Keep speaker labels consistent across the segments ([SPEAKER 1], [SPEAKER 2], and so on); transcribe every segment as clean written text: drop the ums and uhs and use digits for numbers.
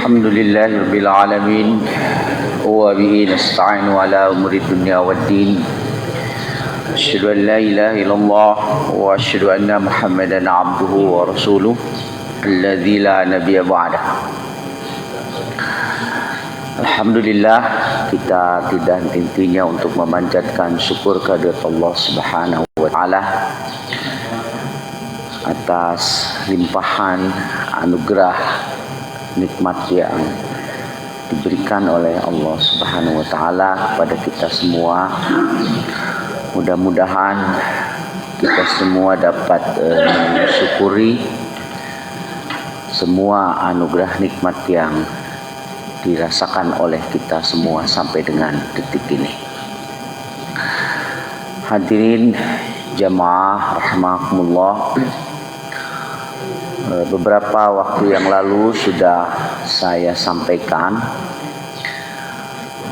[SPEAKER 1] Alhamdulillahirabbil alamin wa bihi nasta'inu ala umuri dunya waddin. Asyhadu an la ilaha illallah wa asyhadu anna Muhammadan abduhu wa rasuluh alladzi la nabiyya ba'dah. Alhamdulillah, kita tidak henti-hentinya untuk memanjatkan syukur kehadirat Allah Subhanahu wa taala atas limpahan anugerah nikmat yang diberikan oleh Allah Subhanahu wa taala kepada kita semua. Mudah-mudahan kita semua dapat mensyukuri semua anugerah nikmat yang dirasakan oleh kita semua sampai dengan detik ini. Hadirin jamaah rahimakumullah, beberapa waktu yang lalu sudah saya sampaikan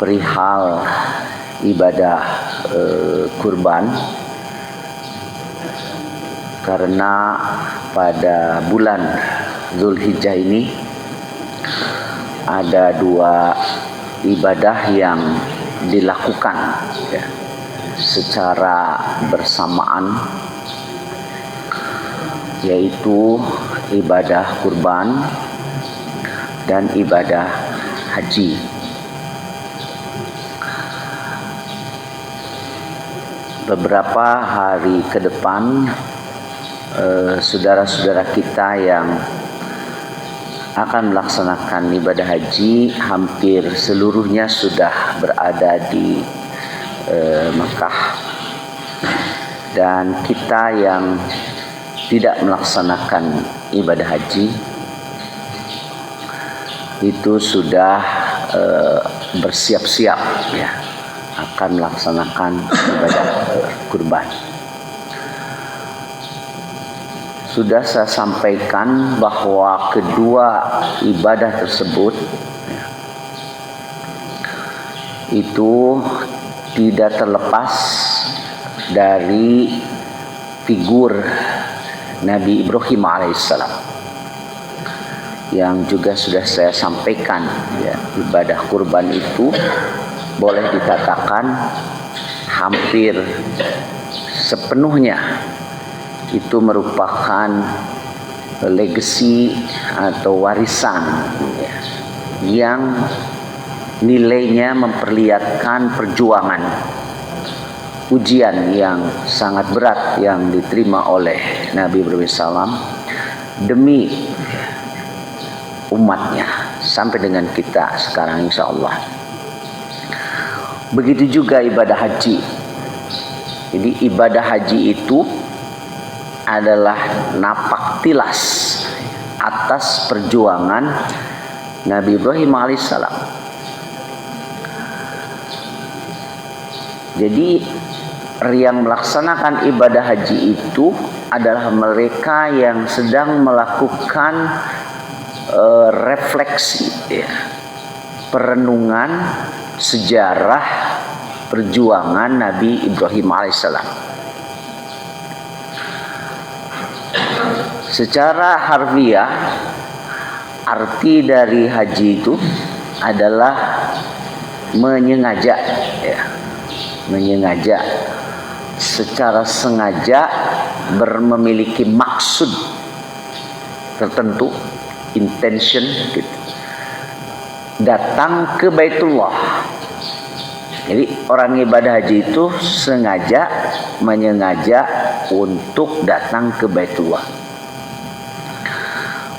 [SPEAKER 1] perihal ibadah kurban, karena pada bulan Zulhijjah ini ada dua ibadah yang dilakukan secara bersamaan, yaitu ibadah kurban dan ibadah haji. Beberapa hari ke depan, saudara-saudara kita yang akan melaksanakan ibadah haji hampir seluruhnya sudah berada di Mekah, dan kita yang tidak melaksanakan ibadah haji itu sudah bersiap-siap ya akan melaksanakan ibadah kurban. Sudah saya sampaikan bahwa kedua ibadah tersebut itu tidak terlepas dari figur Nabi Ibrahim alaihissalam, yang juga sudah saya sampaikan ya, ibadah kurban itu boleh dikatakan hampir sepenuhnya itu merupakan legacy atau warisan ya, yang nilainya memperlihatkan perjuangan, ujian yang sangat berat yang diterima oleh Nabi Ibrahim SAW demi umatnya sampai dengan kita sekarang insya Allah. Begitu juga ibadah haji. Jadi ibadah haji itu adalah napak tilas atas perjuangan Nabi Ibrahim alaihissalam. Jadi yang melaksanakan ibadah haji itu adalah mereka yang sedang melakukan refleksi ya, perenungan sejarah perjuangan Nabi Ibrahim alaihissalam. Secara harfiah, arti dari haji itu adalah menyengaja ya, menyengaja secara sengaja memiliki maksud tertentu, intention gitu, datang ke Baitullah. Jadi orang ibadah haji itu menyengaja untuk datang ke Baitullah.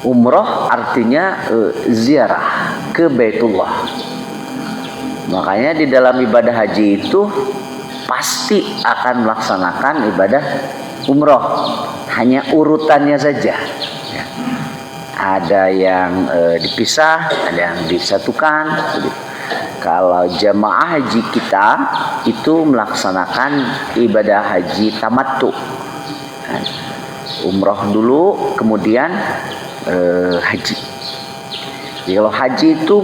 [SPEAKER 1] Umroh artinya ziarah ke Baitullah. Makanya di dalam ibadah haji itu pasti akan melaksanakan ibadah umroh, hanya urutannya saja. Ada yang dipisah, ada yang disatukan. Kalau jamaah haji kita itu melaksanakan ibadah haji tamattu, umroh dulu kemudian haji. Jadi kalau haji itu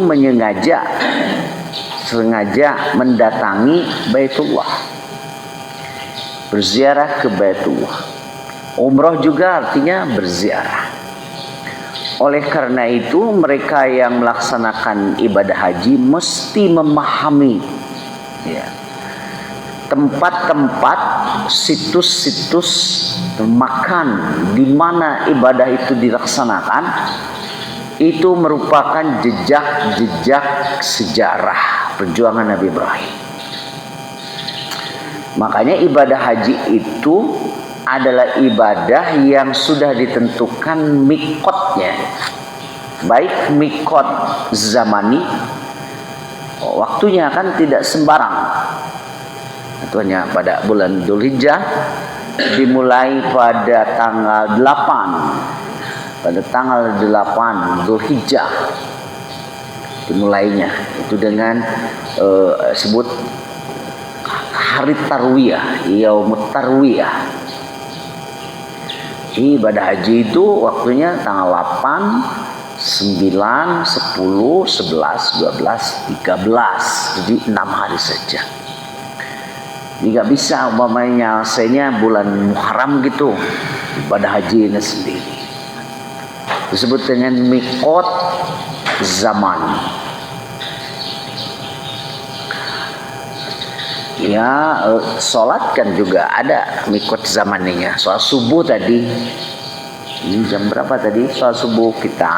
[SPEAKER 1] sengaja mendatangi Baitullah, berziarah ke Baitullah. Umroh juga artinya berziarah. Oleh karena itu mereka yang melaksanakan ibadah haji mesti memahami ya, tempat-tempat, situs-situs makan di mana ibadah itu dilaksanakan, itu merupakan jejak-jejak sejarah perjuangan Nabi Ibrahim. Makanya ibadah haji itu adalah ibadah yang sudah ditentukan mikotnya, baik mikot zamani, waktunya kan tidak sembarang, tentunya pada bulan Dzulhijjah, dimulai pada tanggal 8, pada tanggal 8 Dzulhijjah dimulainya, itu dengan sebut hari tarwiyah, yaumut tarwiyah. Ibadah haji itu waktunya tanggal 8, 9, 10, 11, 12, 13. Jadi 6 hari saja. Jadi gak bisa umpamanya nyelesainya bulan Muharram gitu. Ibadah haji ini sendiri disebut dengan mikot zaman. Ya, sholat kan juga ada mikot zamannya. Sholat subuh tadi, ini jam berapa tadi? Sholat subuh kita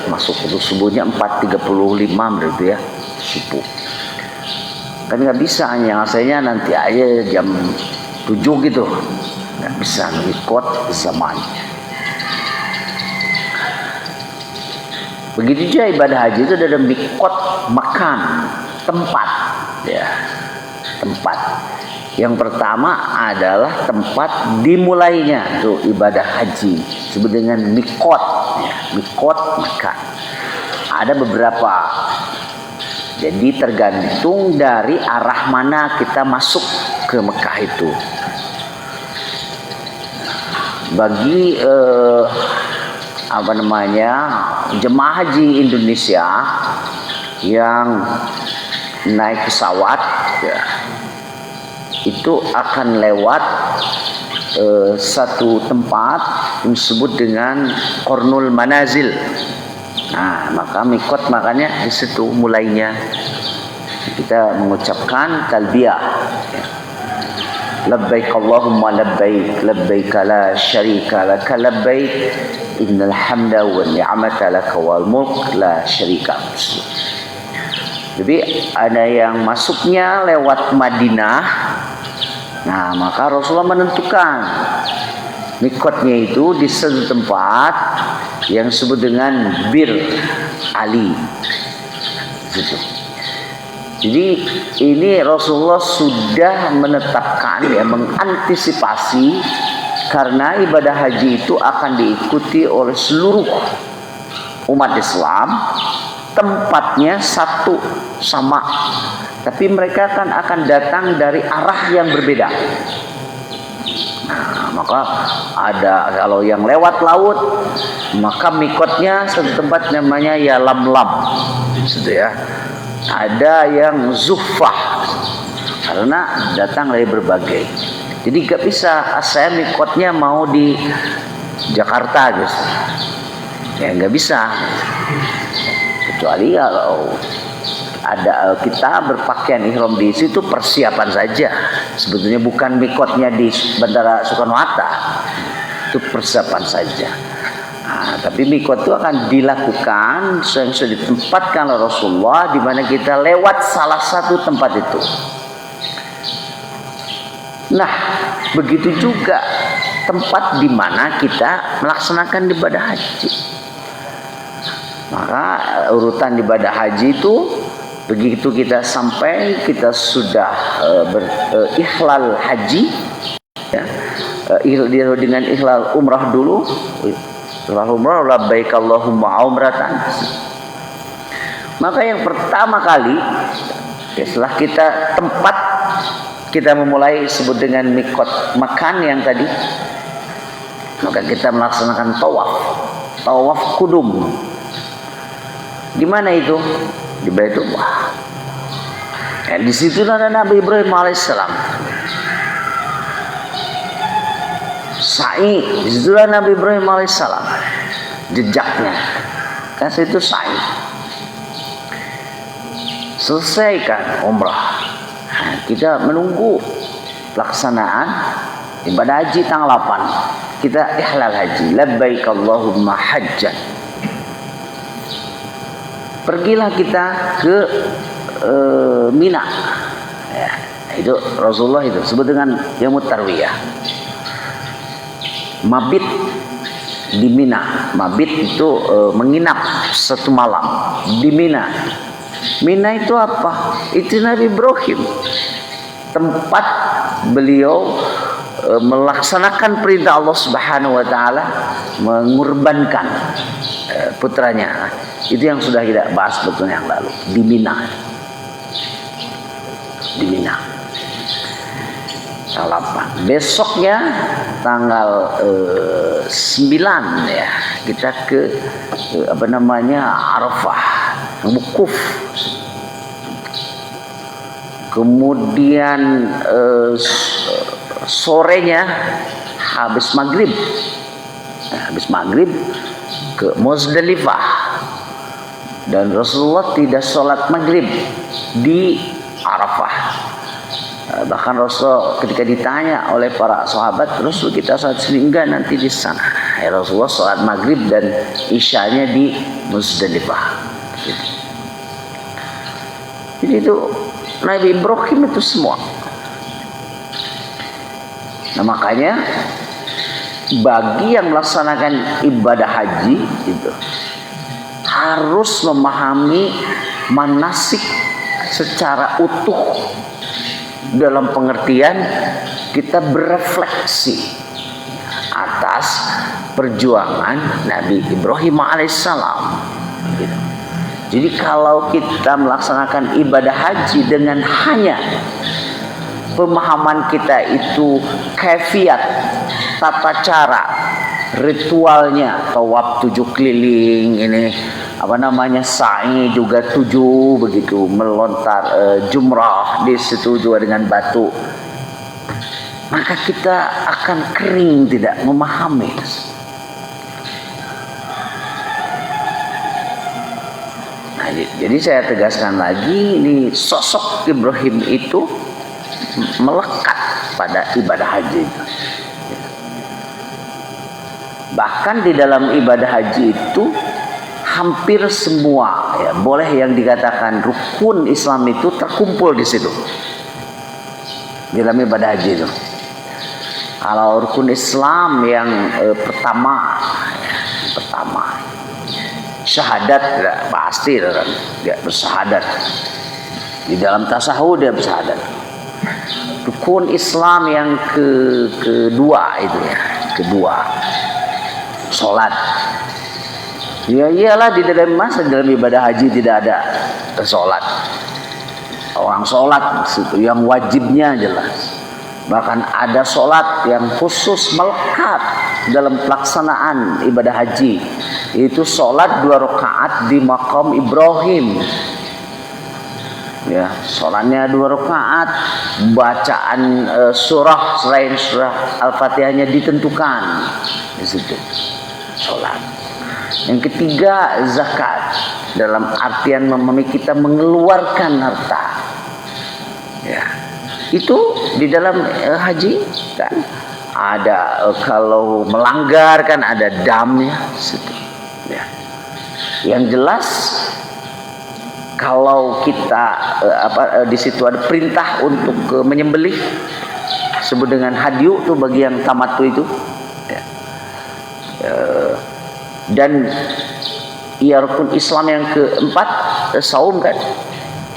[SPEAKER 1] masuk waktu subuhnya 4.35 berarti ya, subuh. Kan nggak bisa, nyelesainya nanti aja jam 7 gitu. Nggak bisa, mikot zaman. Begitu juga ibadah haji itu ada mikot makan, tempat ya. Tempat yang pertama adalah tempat dimulainya tuh ibadah haji, disebut dengan mikot ya, mikot makan. Ada beberapa, jadi tergantung dari arah mana kita masuk ke Mekah itu. Bagi jemaah haji Indonesia yang naik pesawat ya, itu akan lewat satu tempat yang disebut dengan Qornul Manazil. Nah, maka mikot makanya di situ mulainya kita mengucapkan talbiyah. Labbaik Allahumma labbaik, labbaik la syarika laka labbaik, innal hamda wan ni'mata laka wal mulk la syarika. Jadi ada yang masuknya lewat Madinah. Nah, maka Rasulullah menentukan mikotnya itu di satu tempat yang disebut dengan Bir Ali. Jadi ini Rasulullah sudah menetapkan ya, mengantisipasi, karena ibadah haji itu akan diikuti oleh seluruh umat Islam. Tempatnya satu sama, tapi mereka akan datang dari arah yang berbeda. Nah, maka ada kalau yang lewat laut, maka mikotnya satu tempat namanya ya Lamlam, gitu ya. Ada yang Zuhfah, karena datang dari berbagai. Jadi gak bisa saya mikotnya mau di Jakarta, guys. Ya nggak bisa. Kecuali kalau ada kita berpakaian ihram di situ, persiapan saja. Sebetulnya bukan mikotnya di Bandara Soekarno-Hatta, itu persiapan saja. Nah, tapi mikot itu akan dilakukan yang sudah ditempatkan oleh Rasulullah, di mana kita lewat salah satu tempat itu. Nah, begitu juga tempat di mana kita melaksanakan ibadah haji. Maka urutan ibadah haji itu, begitu kita sampai, kita sudah berihlal haji ya, dengan ihlal umrah dulu. Ihlal umrah, labbaik Allahumma umratan. Maka yang pertama kali setelah kita memulai sebut dengan mikot makan yang tadi, maka kita melaksanakan tawaf kudum. Di mana itu? Di Baitullah. Ya, di situ ada Nabi Ibrahim alaihissalam. Sa'i, di situ ada Nabi Ibrahim alaihissalam. jejaknya. Kan itu sa'i. Selesaikan umrah. Nah, kita menunggu pelaksanaan ibadah haji tanggal 8. Kita ihlal haji. Labbaik Allahumma hajjan. Pergilah kita ke Mina. Ya, itu Rasulullah itu sebut dengan Yaumut Tarwiyah. Mabit di Mina. Mabit itu menginap satu malam di Mina. Mina itu apa? Itu Nabi Ibrahim. Tempat beliau melaksanakan perintah Allah Subhanahu wa taala mengorbankan putranya. Itu yang sudah kita bahas betulnya yang lalu di Mina. Di Mina. Tanggal 8. Besoknya tanggal 9 ya, kita ke Arafah, wukuf. Kemudian sorenya habis maghrib ke Muzdalifah, dan Rasulullah tidak sholat maghrib di Arafah. Bahkan Rasul ketika ditanya oleh para sahabat, Rasul kita sholat sini enggak, nanti di sana. Ya, Rasulullah sholat maghrib dan isyanya di Muzdalifah. Jadi itu Nabi Ibrahim itu semua. Nah, makanya bagi yang melaksanakan ibadah haji itu harus memahami manasik secara utuh, dalam pengertian kita berefleksi atas perjuangan Nabi Ibrahim alaihissalam. Jadi kalau kita melaksanakan ibadah haji dengan hanya pemahaman kita itu kaifiat, tata cara, ritualnya, tawaf 7 keliling, ini sa'i juga 7 begitu, melontar jumrah di situ juga dengan batu, maka kita akan kering, tidak memahami. Nah, jadi saya tegaskan lagi, ini sosok Ibrahim itu melekat pada ibadah haji. Bahkan di dalam ibadah haji itu hampir semua, ya, boleh yang dikatakan rukun Islam itu terkumpul di situ, di dalam ibadah haji itu. Kalau rukun Islam yang pertama syahadat, ya, pasti dia bersyahadat. Di dalam tasawuf dia bersyahadat. Rukun Islam yang kedua itu ya, sholat. Ya iyalah, di dalam ibadah haji tidak ada sholat. Orang sholat itu yang wajibnya jelas. Bahkan ada sholat yang khusus melekat dalam pelaksanaan ibadah haji. Itu sholat 2 rakaat di maqam Ibrahim. Ya, sholatnya 2 rakaat, bacaan surah selain surah Al-Fatihahnya ditentukan di situ. Sholat. Yang ketiga zakat, dalam artian kita mengeluarkan harta. Ya, itu di dalam haji kan ada kalau melanggar kan ada damnya situ. Ya. Yang jelas kalau kita di situ ada perintah untuk menyembelih, sebut dengan hadyu tuh bagi yang tamattu itu. Ya. Dan ya rukun Islam yang keempat saum kan,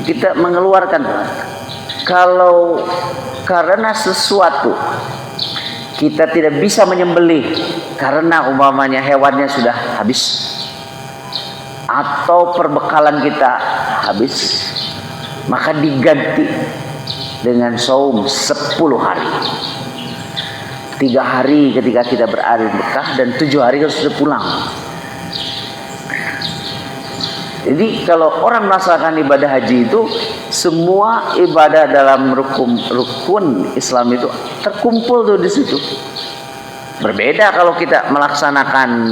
[SPEAKER 1] kita mengeluarkan. Kalau karena sesuatu kita tidak bisa menyembelih karena umpamanya hewannya sudah habis atau perbekalan kita habis, maka diganti dengan saum 10 hari. 3 hari ketika kita berada di Mekah dan 7 hari kita sudah pulang. Jadi kalau orang melaksanakan ibadah haji itu, semua ibadah dalam rukun Islam itu terkumpul tuh di situ. Berbeda kalau kita melaksanakan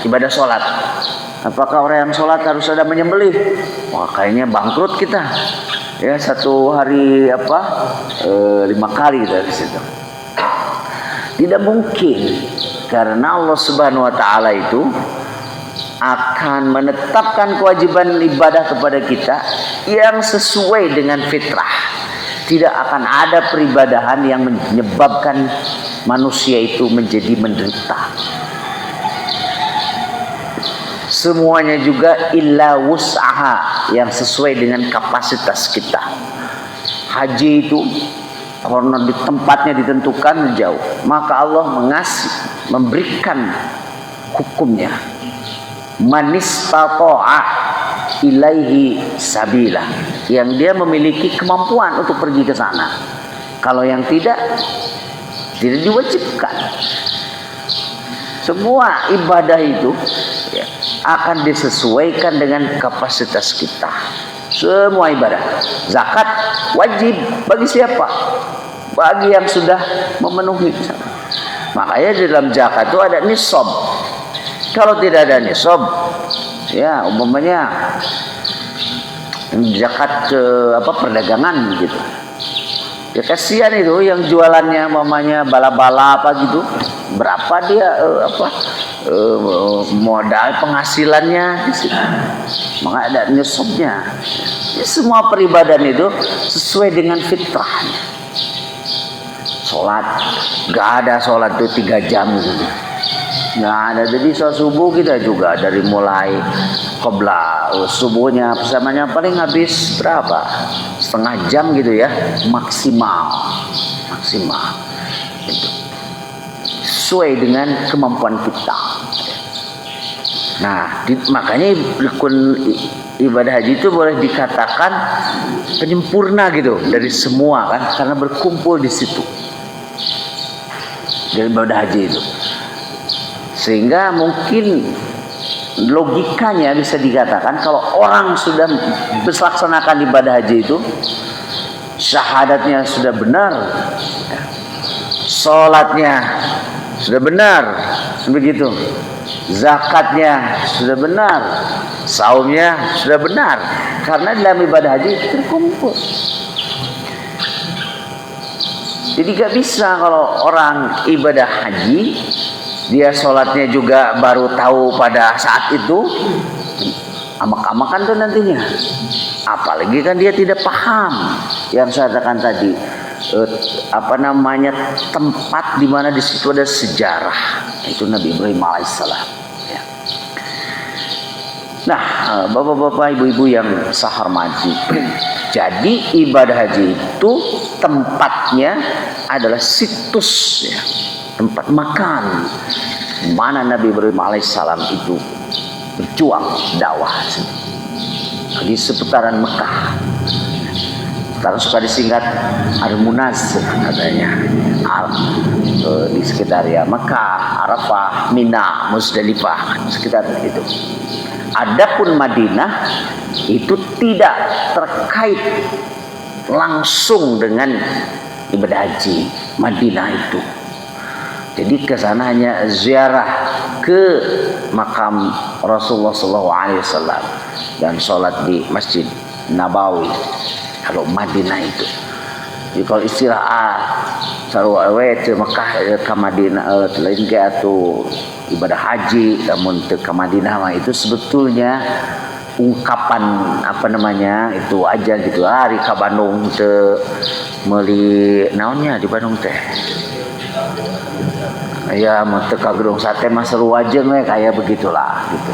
[SPEAKER 1] ibadah sholat. Apakah orang yang sholat harus ada menyembelih? Wah, kayaknya bangkrut kita. Ya, satu hari 5 kali kita di situ. Tidak mungkin, karena Allah Subhanahu wa taala itu akan menetapkan kewajiban ibadah kepada kita yang sesuai dengan fitrah. Tidak akan ada peribadahan yang menyebabkan manusia itu menjadi menderita. Semuanya juga illa wus'aha, yang sesuai dengan kapasitas kita. Haji itu karena di tempatnya ditentukan jauh, maka Allah memberikan hukumnya. Manistata'a ilaihi sabila, yang dia memiliki kemampuan untuk pergi ke sana. Kalau yang tidak diwajibkan. Semua ibadah itu akan disesuaikan dengan kapasitas kita. Semua ibadah. Zakat wajib bagi siapa? Bagi yang sudah memenuhi. Makanya di dalam zakat itu ada nisab. Kalau tidak ada nisab, ya umpamanya zakat perdagangan gitu. Ya kasihan itu yang jualannya bala-bala gitu. Berapa dia modal penghasilannya di situ. Maka ada nisabnya. Ya, semua peribadahan itu sesuai dengan fitrahnya. Sholat, gak ada sholat itu 3 jam gitu. Nggak ada. Jadi sholat subuh kita juga dari mulai qobla subuhnya bersamanya paling habis berapa? Setengah jam gitu ya, maksimal gitu. Sesuai dengan kemampuan kita. Nah, makanya rukun ibadah haji itu boleh dikatakan penyempurna gitu dari semua kan, karena berkumpul di situ dari ibadah haji itu. Sehingga mungkin logikanya bisa dikatakan kalau orang sudah melaksanakan ibadah haji itu, syahadatnya sudah benar, sholatnya sudah benar, begitu, zakatnya sudah benar, saumnya sudah benar, karena dalam ibadah haji terkumpul. Jadi gak bisa kalau orang ibadah haji dia sholatnya juga baru tahu pada saat itu, amak-amakan tuh nantinya. Apalagi kan dia tidak paham yang saya katakan tadi, tempat di mana di situ ada sejarah. Itu Nabi Ibrahim alaihissalam. Ya. Nah, bapak-bapak, ibu-ibu yang saya hormati, jadi ibadah haji itu tempatnya adalah situs, ya, tempat makan mana Nabi Ibrahim alaihissalam itu berjuang dakwah di seputaran Mekah. Sekarang suka disingkat Al-Munaz katanya, di sekitar ya Mekah, Arafah, Mina, Musdalifah, sekitar itu. Adapun Madinah itu tidak terkait langsung dengan ibadah haji. Madinah itu, jadi kesana hanya ziarah ke makam Rasulullah SAW dan sholat di Masjid Nabawi. Kalau Madinah itu, jadi kalau istirahat sarua ke Mekah ke Madinah lain ke atau ibadah haji, namun ke Madinah mah itu sebetulnya ungkapan itu aja gitu. Hari ke Bandung teh meuli naonnya di Bandung teh. Ya mau teka gedung sate mah seru aja kayak begitulah gitu.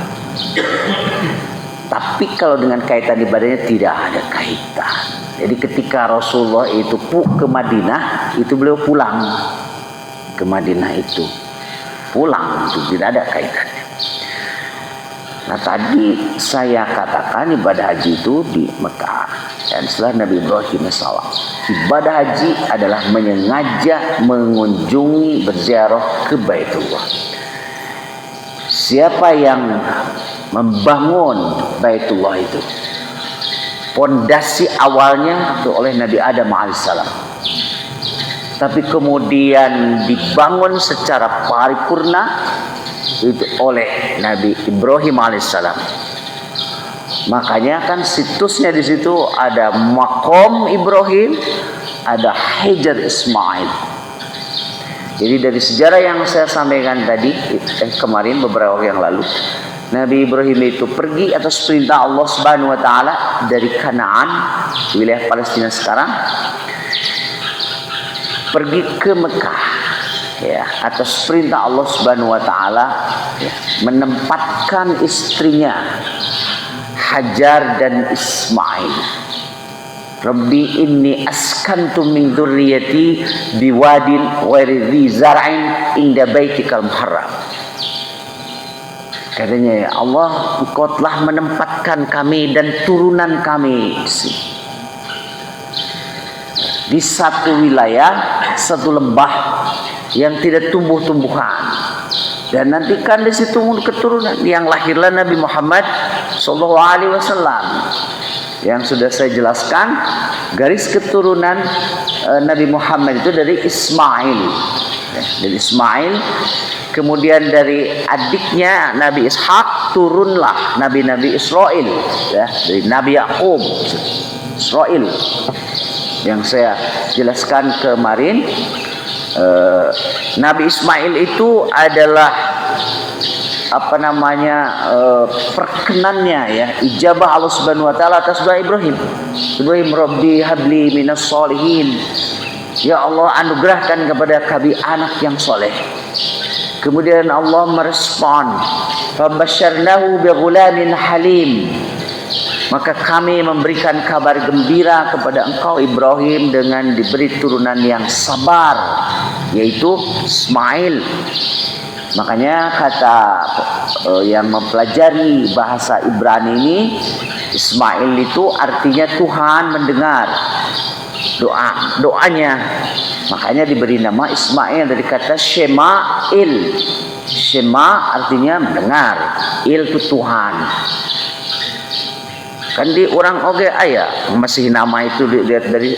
[SPEAKER 1] Tapi kalau dengan kaitan ibadahnya tidak ada kaitan. Jadi ketika Rasulullah itu ke Madinah, itu beliau pulang ke Madinah itu. Pulang, itu tidak ada kaitannya. Nah tadi saya katakan ibadah haji itu di Mekah. Dan setelah Nabi Ibrahim SAW, ibadah haji adalah menyengaja mengunjungi berziarah ke Baitullah. Siapa yang membangun Baitullah itu, pondasi awalnya itu oleh Nabi Adam alaihissalam. tapi kemudian dibangun secara paripurna itu oleh Nabi Ibrahim alaihissalam. Makanya kan situsnya di situ ada Maqam Ibrahim, ada Hajar Ismail. Jadi dari sejarah yang saya sampaikan tadi kemarin beberapa waktu yang lalu, Nabi Ibrahim itu pergi atas perintah Allah Subhanahu wa taala dari Kanaan, wilayah Palestina sekarang, pergi ke Mekah ya, atas perintah Allah Subhanahu wa taala ya, menempatkan istrinya Hajar dan Ismail. Rabbi inni askantu min dzurriyyati biwadin ghairi dzi zar'in inda baitikal muharram. Katanya, ya Allah, Engkau telah menempatkan kami dan turunan kami di satu wilayah, satu lembah yang tidak tumbuh-tumbuhan. Dan nantikan di situ keturunan yang lahirlah Nabi Muhammad SAW. Yang sudah saya jelaskan, garis keturunan Nabi Muhammad itu dari Ismail. Dari Ismail, kemudian dari adiknya Nabi Ishak turunlah Nabi-Nabi Israel, ya, dari Nabi Yakub, Israel. Yang saya jelaskan kemarin, Nabi Ismail itu adalah perkenannya ya, ijabah Allah Subhanahu wa taala atas doa Ibrahim. Ibrahim, Rabbi habli minas solihin. Ya Allah, anugerahkan kepada kami anak yang soleh. Kemudian Allah merespon, fabasyarnahu bighulamin halim. Maka kami memberikan kabar gembira kepada engkau Ibrahim dengan diberi turunan yang sabar, yaitu Ismail. Makanya kata yang mempelajari bahasa Ibrani ini, Ismail itu artinya Tuhan mendengar doanya. Makanya diberi nama Ismail dari kata Shema'il. Shema artinya mendengar, il itu Tuhan. Kan di orang oge ayah masih nama itu dilihat dari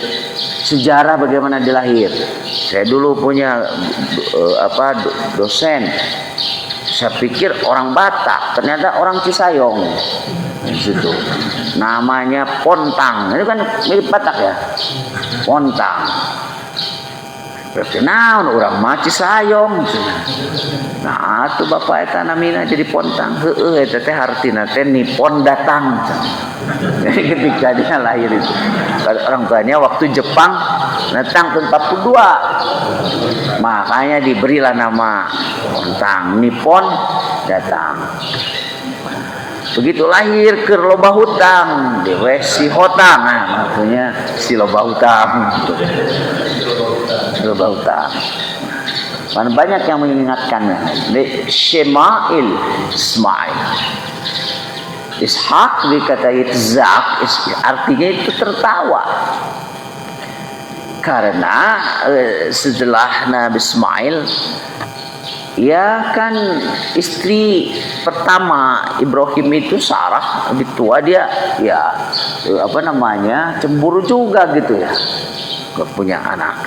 [SPEAKER 1] sejarah bagaimana dia lahir. Saya dulu punya dosen. Saya pikir orang Batak, ternyata orang Cisayong. Di situ. Namanya Pontang. Itu kan mirip Batak ya. Pontang. Berarti orang mah Cisayong. Nah, itu bapak eta namina jadi Pontang. Heueuh eta teh hartina teh nipon datang. Jadi ketika dia lahir itu, orang tuanya waktu Jepang datang tahun 42, makanya diberilah nama Pontang, Nippon datang. Begitu lahir ke loba hutang, dewe si hotang, nah maksudnya si loba hutang, loba hutang. Karena banyak yang mengingatkannya. Shema'il Ismail. Ishak dikata Itzak, artinya itu tertawa. Karena setelah Nabi Ismail, ya kan istri pertama Ibrahim itu Sarah, lebih tua dia, ya cemburu juga gitu ya, punya anak.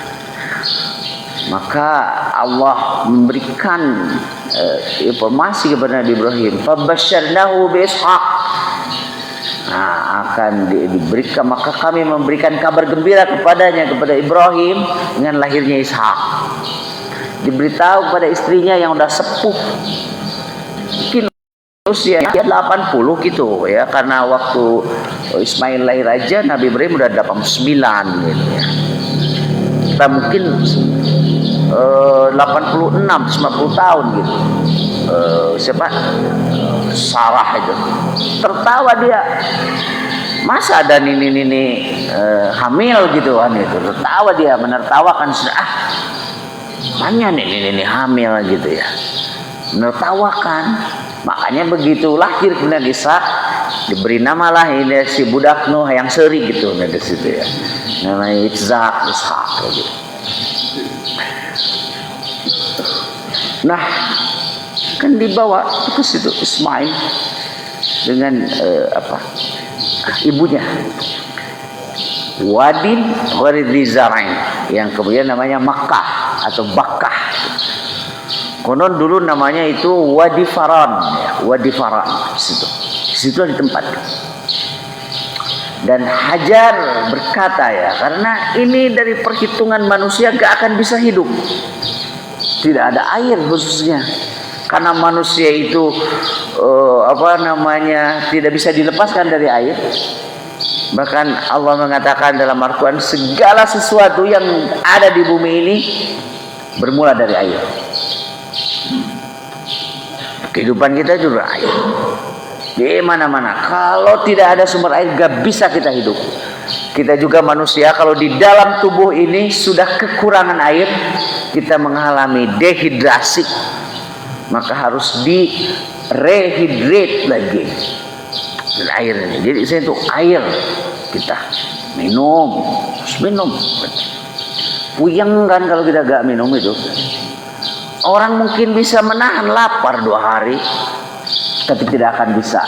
[SPEAKER 1] Maka Allah memberikan informasi kepada Nabi Ibrahim, fabasyarnahu bi Ishaq. Nah, akan diberikan, maka kami memberikan kabar gembira kepadanya, kepada Ibrahim, dengan lahirnya Ishak. Diberitahu kepada istrinya yang sudah sepuh, mungkin usianya 80 gitu ya, karena waktu Ismail lahir aja Nabi Ibrahim udah 89 gitu ya. Kita mungkin 86, 90 tahun gitu. Sarah itu tertawa dia, masa ada nini hamil gitu kan, itu tertawa dia, menertawakan sudah banyak nini hamil gitu ya, menertawakan. Makanya begitu lahir kemudian Ishak, diberi nama lah ini si budak Nuh yang seri gitu dari situ ya, namanya Itzak, Ishak gitu. Nah, kan dibawa ke situ Ismail dengan ibunya. Wadin ghairi dzarain. yang kemudian namanya Makkah atau Bakkah. Konon dulu namanya itu Wadi Faran, Wadi Faran. Situ di tempat. Dan Hajar berkata ya, karena ini dari perhitungan manusia gak akan bisa hidup. Tidak ada air khususnya. Karena manusia itu tidak bisa dilepaskan dari air. Bahkan Allah mengatakan dalam Al-Quran, segala sesuatu yang ada di bumi ini bermula dari air. Kehidupan kita juga air. Di mana-mana. Kalau tidak ada sumber air, gak bisa kita hidup. Kita juga manusia, kalau di dalam tubuh ini sudah kekurangan air, kita mengalami dehidrasi, maka harus di-rehydrate lagi air ini. Jadi saya itu air kita minum, harus minum. Puyeng kan kalau kita gak minum itu. Orang mungkin bisa menahan lapar 2 hari, tapi tidak akan bisa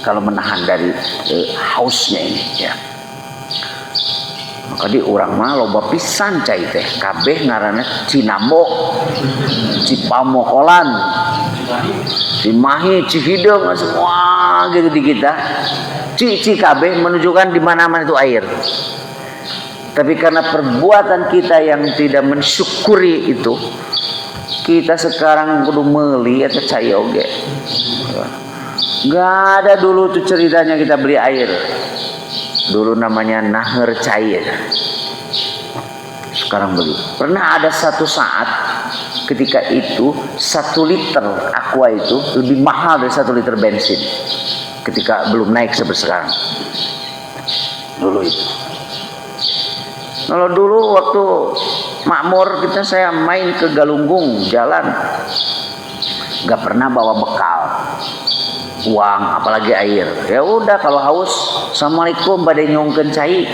[SPEAKER 1] kalau menahan dari hausnya ini ya. Maka di urang mah loba pisan cai teh kabeh ngaranna Cinambo, Cipamokolan, Cimahi, Cihideung, semua gitu di kita. Ci kabeh menunjukkan di mana-mana itu air. Tapi karena perbuatan kita yang tidak mensyukuri itu, kita sekarang kudu meuli atau cai oge. Gak ada dulu tuh ceritanya kita beli air. Dulu namanya Nahar cair. Sekarang beli. Pernah ada satu saat ketika itu 1 liter aqua itu lebih mahal dari 1 liter bensin. Ketika belum naik seperti sekarang. Dulu itu. Kalau dulu waktu makmur saya main ke Galunggung jalan, gak pernah bawa bekal, uang apalagi air. Ya udah kalau haus, assalamualaikum pada nyongken cai,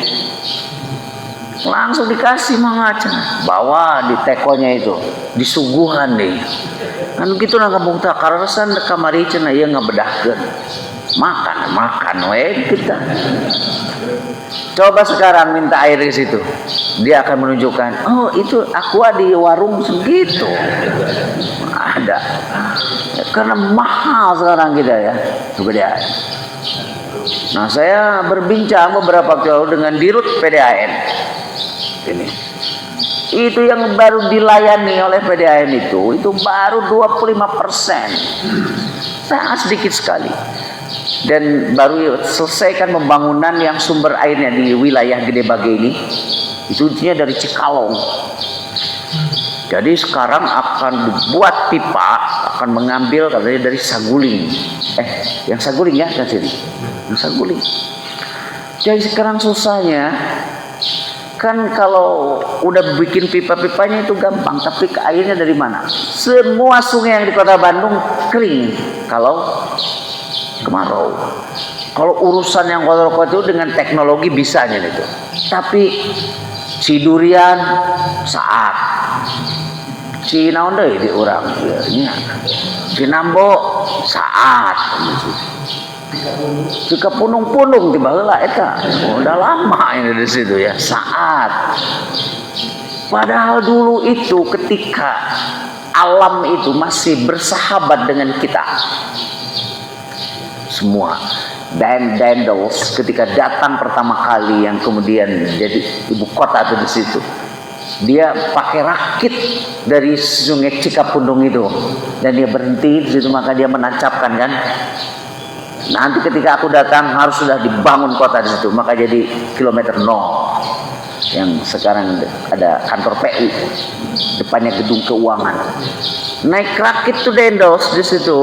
[SPEAKER 1] langsung dikasih mangacan, bawa di tekonya itu, disuguhan deh. Kan gitu nang kampung tak karasan kamari cenah ieu ngabedahkeun. Makan we kita. Coba sekarang minta air di situ, dia akan menunjukkan, oh itu aqua di warung segitu. Ada. Ya, karena mahal sekarang kita ya. Coba dia. Nah saya berbincang beberapa waktu lalu dengan Dirut PDAM. Ini. Itu yang baru dilayani oleh PDAM itu baru 25%. Sangat sedikit sekali. Dan baru selesaikan pembangunan yang sumber airnya di wilayah Gede Bage ini, itu intinya dari Cikalong. Jadi sekarang akan dibuat pipa, akan mengambil katanya dari Saguling. Yang Saguling ya kan sini, yang Saguling. Jadi sekarang susahnya kan kalau udah bikin pipa-pipanya itu gampang, tapi airnya dari mana? Semua sungai yang di Kota Bandung kering kalau kemarau. Kalau urusan yang kotor-kotor itu dengan teknologi bisanya itu. Tapi Cidurian saat Cinaon deui di urang nya. Cinambo saat. Jika punung-punung di baheula eta. Udah lama ini di situ ya, saat. Padahal dulu itu ketika alam itu masih bersahabat dengan kita. Semua Dandels ketika datang pertama kali yang kemudian jadi ibu kota itu di situ, dia pakai rakit dari sungai Cikapundung itu dan dia berhenti di situ, maka dia menancapkan kan, nanti ketika aku datang harus sudah dibangun kota di situ, maka jadi kilometer 0 yang sekarang ada kantor PU depannya gedung keuangan. Naik rakit tuh Dandels di situ.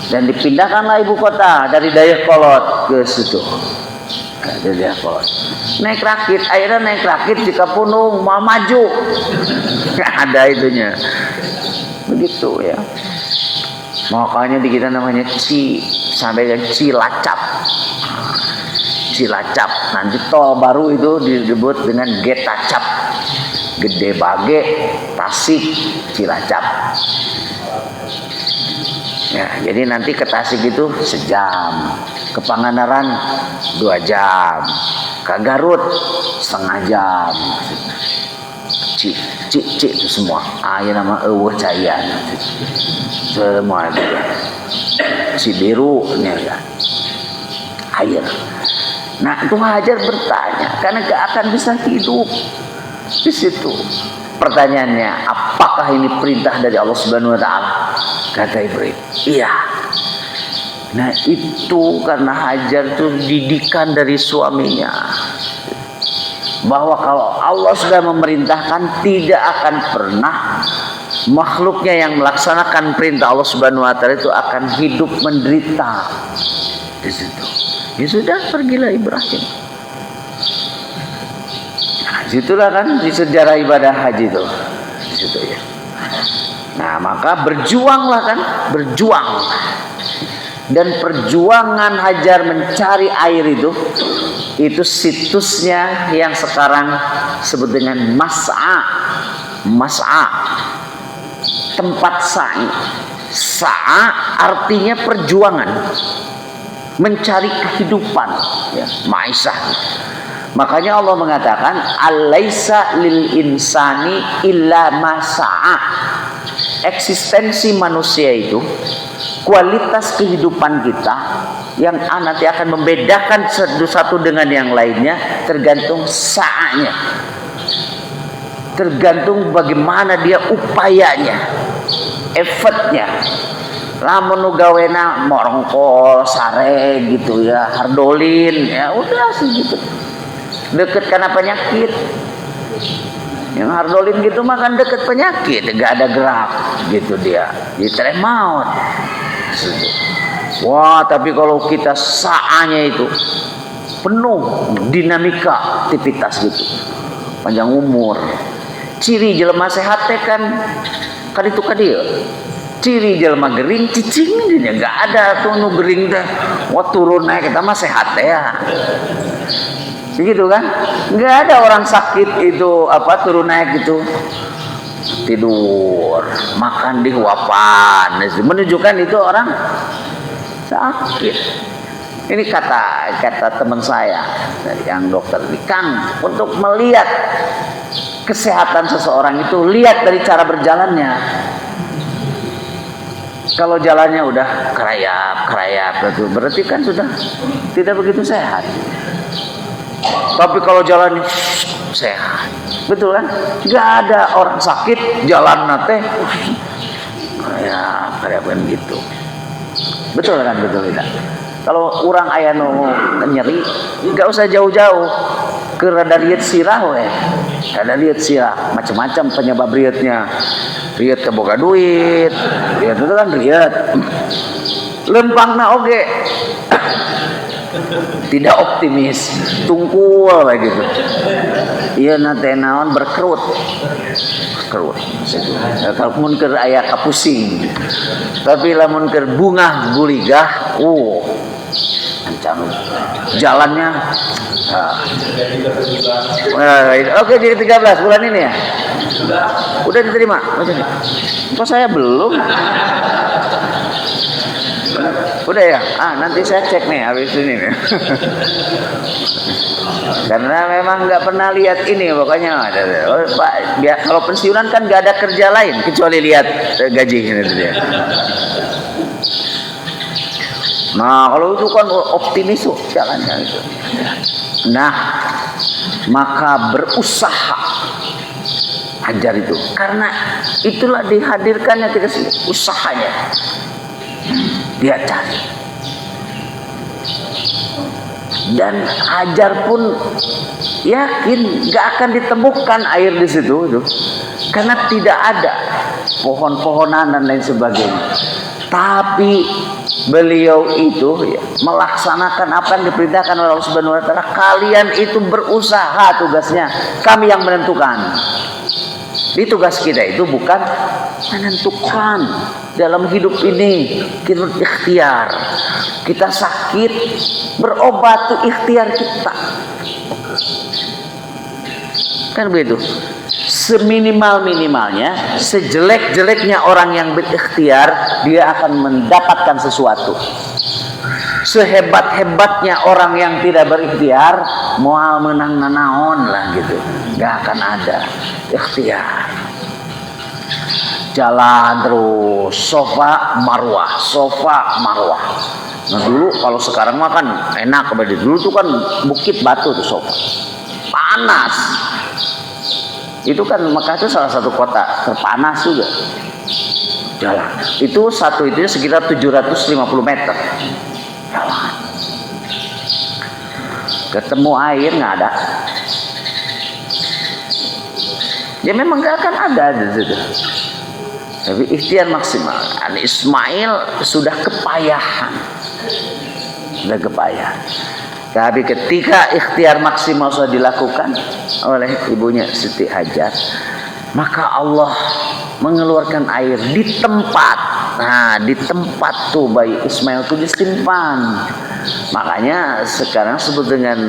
[SPEAKER 1] Dan dipindahkanlah ibu kota dari Dayakolot ke situ. Dari Dayakolot. Naik rakit, akhirnya naik rakit Cikapundung mau maju. Nggak ada itunya. Begitu ya. Makanya di kita namanya sampai ke Cilacap. Cilacap. Nanti tol baru itu disebut dengan Getacap. Gede Bage, Tasik, Cilacap. Ya, jadi nanti ke Tasik itu sejam, ke Pangandaran 2 jam, ke Garut setengah jam. Cik itu semua. Ayah nama cahaya. Semua itu. Cibiru ini ya. Air. Nah, itu Hajar bertanya karena gak akan bisa hidup di situ. Pertanyaannya, apakah ini perintah dari Allah Subhanahu wa taala? Kata Ibrahim, iya. Nah, itu karena Hajar itu didikan dari suaminya. Bahwa kalau Allah sudah memerintahkan, tidak akan pernah makhluknya yang melaksanakan perintah Allah Subhanahu wa taala itu akan hidup menderita di situ. Ya sudah, pergilah Ibrahim. Nah, situlah kan di sejarah ibadah haji itu. Di situ ya. Nah, maka berjuanglah kan, berjuang. Dan perjuangan Hajar mencari air itu situsnya yang sekarang sebut dengan Mas'a. Tempat sa'i. Sa'a artinya perjuangan. Mencari kehidupan, ya, maisha. Makanya Allah mengatakan, "Alaisa lil insani illa ma sa'a." Eksistensi manusia itu, kualitas kehidupan kita yang nanti akan membedakan satu dengan yang lainnya tergantung sa'anya. Tergantung bagaimana dia upayanya, effortnya. Lamun nu gawena morongkol, sare gitu ya, hardolin, ya udah segitu. Deket karena penyakit. Yang hardolin gitu mah kan deket penyakit, gak ada gerak gitu dia. Jadi maut. Wah, tapi kalau kita saanya itu penuh dinamika aktivitas gitu. Panjang umur. Ciri jelema sehat kan itu dia. Ciri jelema gering cicing ini nggak ada tuh nu gering teh. Wah turun naik kita mah sehat ya. Begitu kan? Nggak ada orang sakit itu turun naik gitu. Tidur, makan di wapan, menunjukkan itu orang sakit. Ini kata teman saya yang dokter di Kang, untuk melihat kesehatan seseorang itu lihat dari cara berjalannya. Kalau jalannya udah kerayap gitu, berarti kan sudah tidak begitu sehat. Tapi kalau jalannya sehat, betul kan? Gak ada orang sakit jalan nate kayak begitu. Betul kan, betul tidak? Kalau orang aya nu nyeri, gak usah jauh-jauh ke rada liat sirah weh. Rada liat sirah, macam-macam penyebab riatnya. Riat keboga duit, riat itu kan riat. Lempangna oge tidak optimis, tungkul kayak gitu. Iya nate naon berkerut. Kalau mun keur aya kapusing. Tapi lamun keur bungah guligah, ancam jalannya. Oke, jadi 13 bulan ini ya. Udah diterima. Kok saya belum? Udah ya? Nanti saya cek nih habis ini nih. Karena memang nggak pernah lihat ini pokoknya. Pak, kalau pensiunan kan nggak ada kerja lain kecuali lihat gaji ini dia. Nah, kalau itu kan optimis tuh jalannya itu. Nah, maka berusaha ajar itu. Karena itulah dihadirkannya kita usahanya. Dia cari. Dan Hajar pun yakin gak akan ditemukan air di situ itu. Karena tidak ada pohon-pohonan dan lain sebagainya. Tapi beliau itu melaksanakan apa yang diperintahkan oleh Allah Subhanahu wa taala. Kalian itu berusaha tugasnya, kami yang menentukan. Di tugas kita itu bukan menentukan dalam hidup ini, kita ikhtiar. Kita sakit, berobat itu ikhtiar kita. Kan begitu. Seminimal-minimalnya, sejelek-jeleknya orang yang berikhtiar, dia akan mendapatkan sesuatu. sehebat-hebatnya orang yang tidak berikhtiar, moal menang nanaon lah gitu, nggak akan ada ikhtiar. Jalan terus, sofa marwah. Nah dulu, kalau sekarang mah kan enak, dulu tuh kan bukit batu tuh sofa, panas. Itu kan Mekah itu salah satu kota terpanas juga. Jalan itu sekitar 750 meter. Jalan. Ketemu air nggak ada. Ya memang nggak akan ada di situ. Tapi ikhtiar maksimal. Ismail sudah kepayahan. Tapi ketika ikhtiar maksimal sudah dilakukan oleh ibunya Siti Hajar, maka Allah mengeluarkan air di tempat. Nah, di tempat tuh bayi Ismail tuh disimpan. Makanya sekarang sebut dengan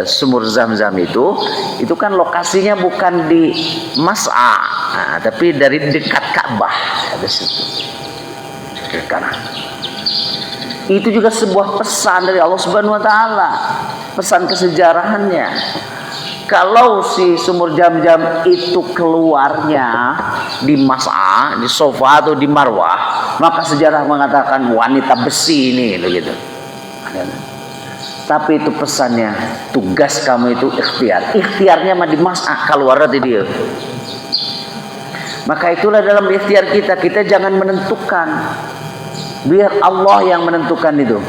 [SPEAKER 1] sumur Zam-Zam itu kan lokasinya bukan di Mas'a, nah, tapi dari dekat Ka'bah ada situ. Ke kanan. Itu juga sebuah pesan dari Allah Subhanahu wa taala, pesan kesejarahannya. Kalau si sumur Zam-Zam itu keluarnya di Mas'a, di Sofa atau di Marwah, maka sejarah mengatakan wanita besi ini begitu. Tapi itu pesannya, tugas kamu itu ikhtiar. Ikhtiarnya mah di Mas'a, keluar dari dia. Maka itulah dalam ikhtiar kita jangan menentukan. Biar Allah yang menentukan itu.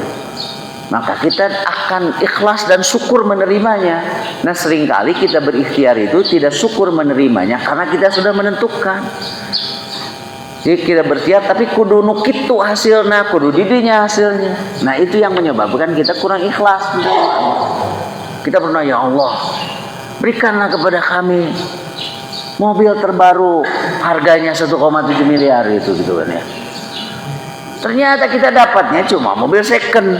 [SPEAKER 1] Maka kita akan ikhlas dan syukur menerimanya. Nah seringkali kita berikhtiar itu tidak syukur menerimanya karena kita sudah menentukan. Jadi kita berikhtiar tapi kudu nukitu hasilnya, kudu didinya hasilnya. Nah itu yang menyebabkan kita kurang ikhlas. Kita pernah, ya Allah, berikanlah kepada kami mobil terbaru harganya 1,7 miliar itu gitu kan ya. Ternyata kita dapatnya cuma mobil second.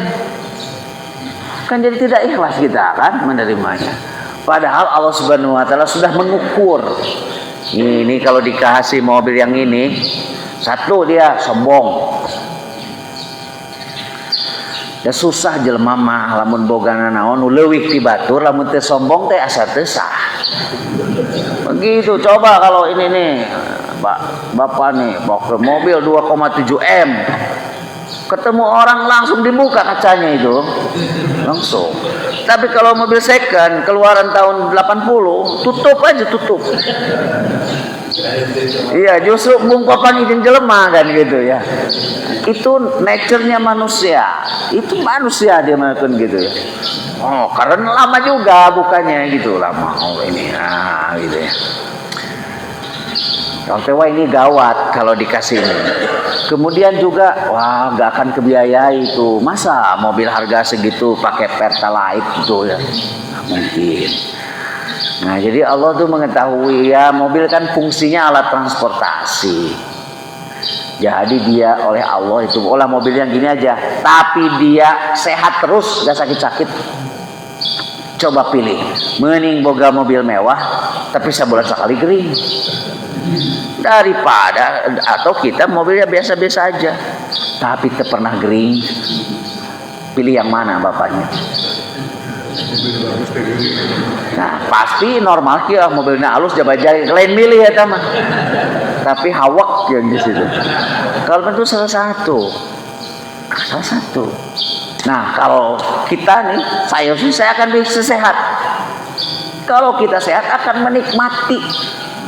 [SPEAKER 1] Kan jadi tidak ikhlas kita kan menerimanya. Padahal Allah Subhanahu wa taala sudah mengukur. Ini kalau dikasih mobil yang ini, satu dia sombong. Ya susah jelema mah lamun bogana naon leuwih ti batur, lamun teu sombong teh asa teu sah. Begitu, coba kalau ini nih Bapak nih bawa mobil 2,7 M, ketemu orang langsung dibuka kacanya itu langsung. Tapi kalau mobil second keluaran tahun 80 tutup. Iya, justru bungkopan izin jelema kan gitu ya. Itu nature-nya manusia. Itu manusia dia melakukan gitu ya. Oh, karena lama juga bukannya gitu, lama. Oh ini, gitu ya. Kalau ini gawat kalau dikasih ini. Kemudian juga, wah nggak akan kebiayai itu. Masa mobil harga segitu pakai Pertalite gitu ya? Nggak mungkin. Nah jadi Allah tuh mengetahui ya mobil kan fungsinya alat transportasi. Jadi dia oleh Allah itu olah mobil yang gini aja, tapi dia sehat terus, gak sakit-sakit. Coba pilih, mending boga mobil mewah, tapi sebulan sekali kering. Daripada atau kita mobilnya biasa-biasa aja, tapi tak pernah kering. Pilih yang mana bapaknya? Nah pasti normal kia mobilnya halus jabat jari lain milih ya teman. Tapi hawak yang di situ. Kalau itu salah satu. Nah kalau kita nih, saya akan bisa sehat. Kalau kita sehat akan menikmati,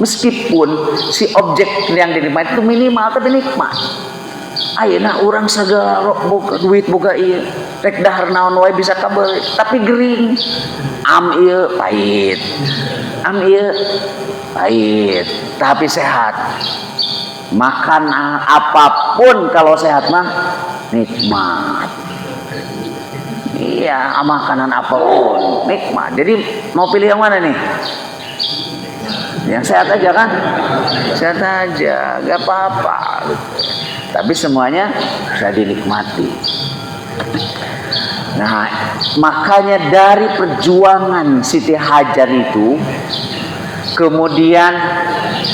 [SPEAKER 1] meskipun si objek yang dinikmati itu minimal tapi nikmat. Ayeuna urang sagala boga duit boga ieu rek dahar naon wae bisa kabeli tapi gering. Am ieu pahit. Tapi sehat. Makan apapun kalau sehat mah nikmat. Iya, makanan apapun nikmat. Jadi mau pilih yang mana nih? Yang sehat aja kan? Sehat aja, gak apa-apa. Tapi semuanya bisa dinikmati. Nah, makanya dari perjuangan Siti Hajar itu, kemudian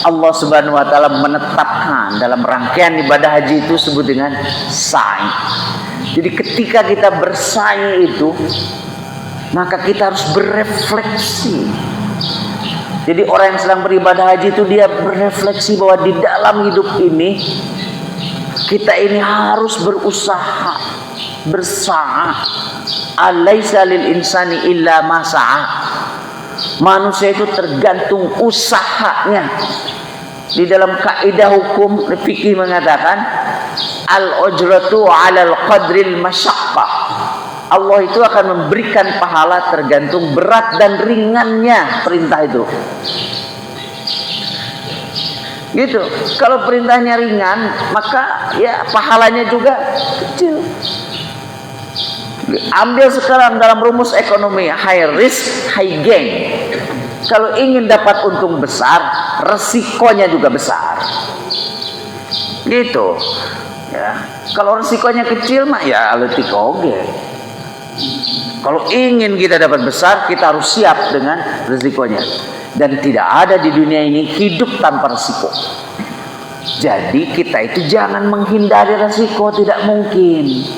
[SPEAKER 1] Allah Subhanahu wa taala menetapkan dalam rangkaian ibadah haji itu disebut dengan sa'i. Jadi ketika kita bersa'i itu, maka kita harus berefleksi. Jadi orang yang sedang beribadah haji itu dia berefleksi bahwa di dalam hidup ini kita ini harus berusaha, bersa'a. Alaisa lil insani illa ma sa'a. Manusia itu tergantung usahanya. Di dalam kaidah hukum fikih mengatakan al-ujratu 'alal qadril masyaqqah. Allah itu akan memberikan pahala tergantung berat dan ringannya perintah itu. Gitu. Kalau perintahnya ringan, maka ya pahalanya juga kecil. Ambil sekarang dalam rumus ekonomi, high risk, high gain. Kalau ingin dapat untung besar, resikonya juga besar. Gitu. Ya. Kalau resikonya kecil mah ya letik oge. Kalau ingin kita dapat besar, kita harus siap dengan resikonya. Dan tidak ada di dunia ini hidup tanpa resiko. Jadi kita itu jangan menghindari resiko, tidak mungkin.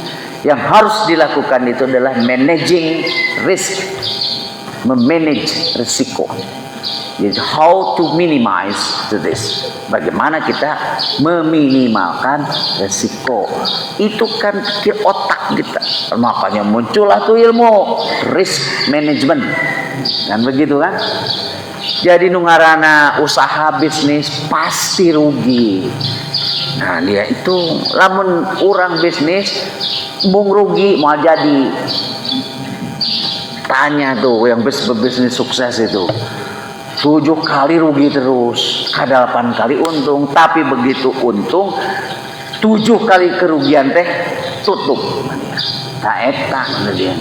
[SPEAKER 1] Yang harus dilakukan itu adalah managing risk, memanage resiko. Jadi how to minimize to this. Bagaimana kita meminimalkan resiko. Itu kan pikir otak kita. Makanya muncullah tuh ilmu risk management. Kan begitu kan? Jadi nungarana usaha bisnis pasti rugi. Nah dia itu lamun orang bisnis bung rugi mau jadi. Tanya tuh yang berbisnis sukses itu 7 kali rugi terus, 8 kali untung. Tapi begitu untung 7 kali kerugian teh tutup. Tak etak kemudian.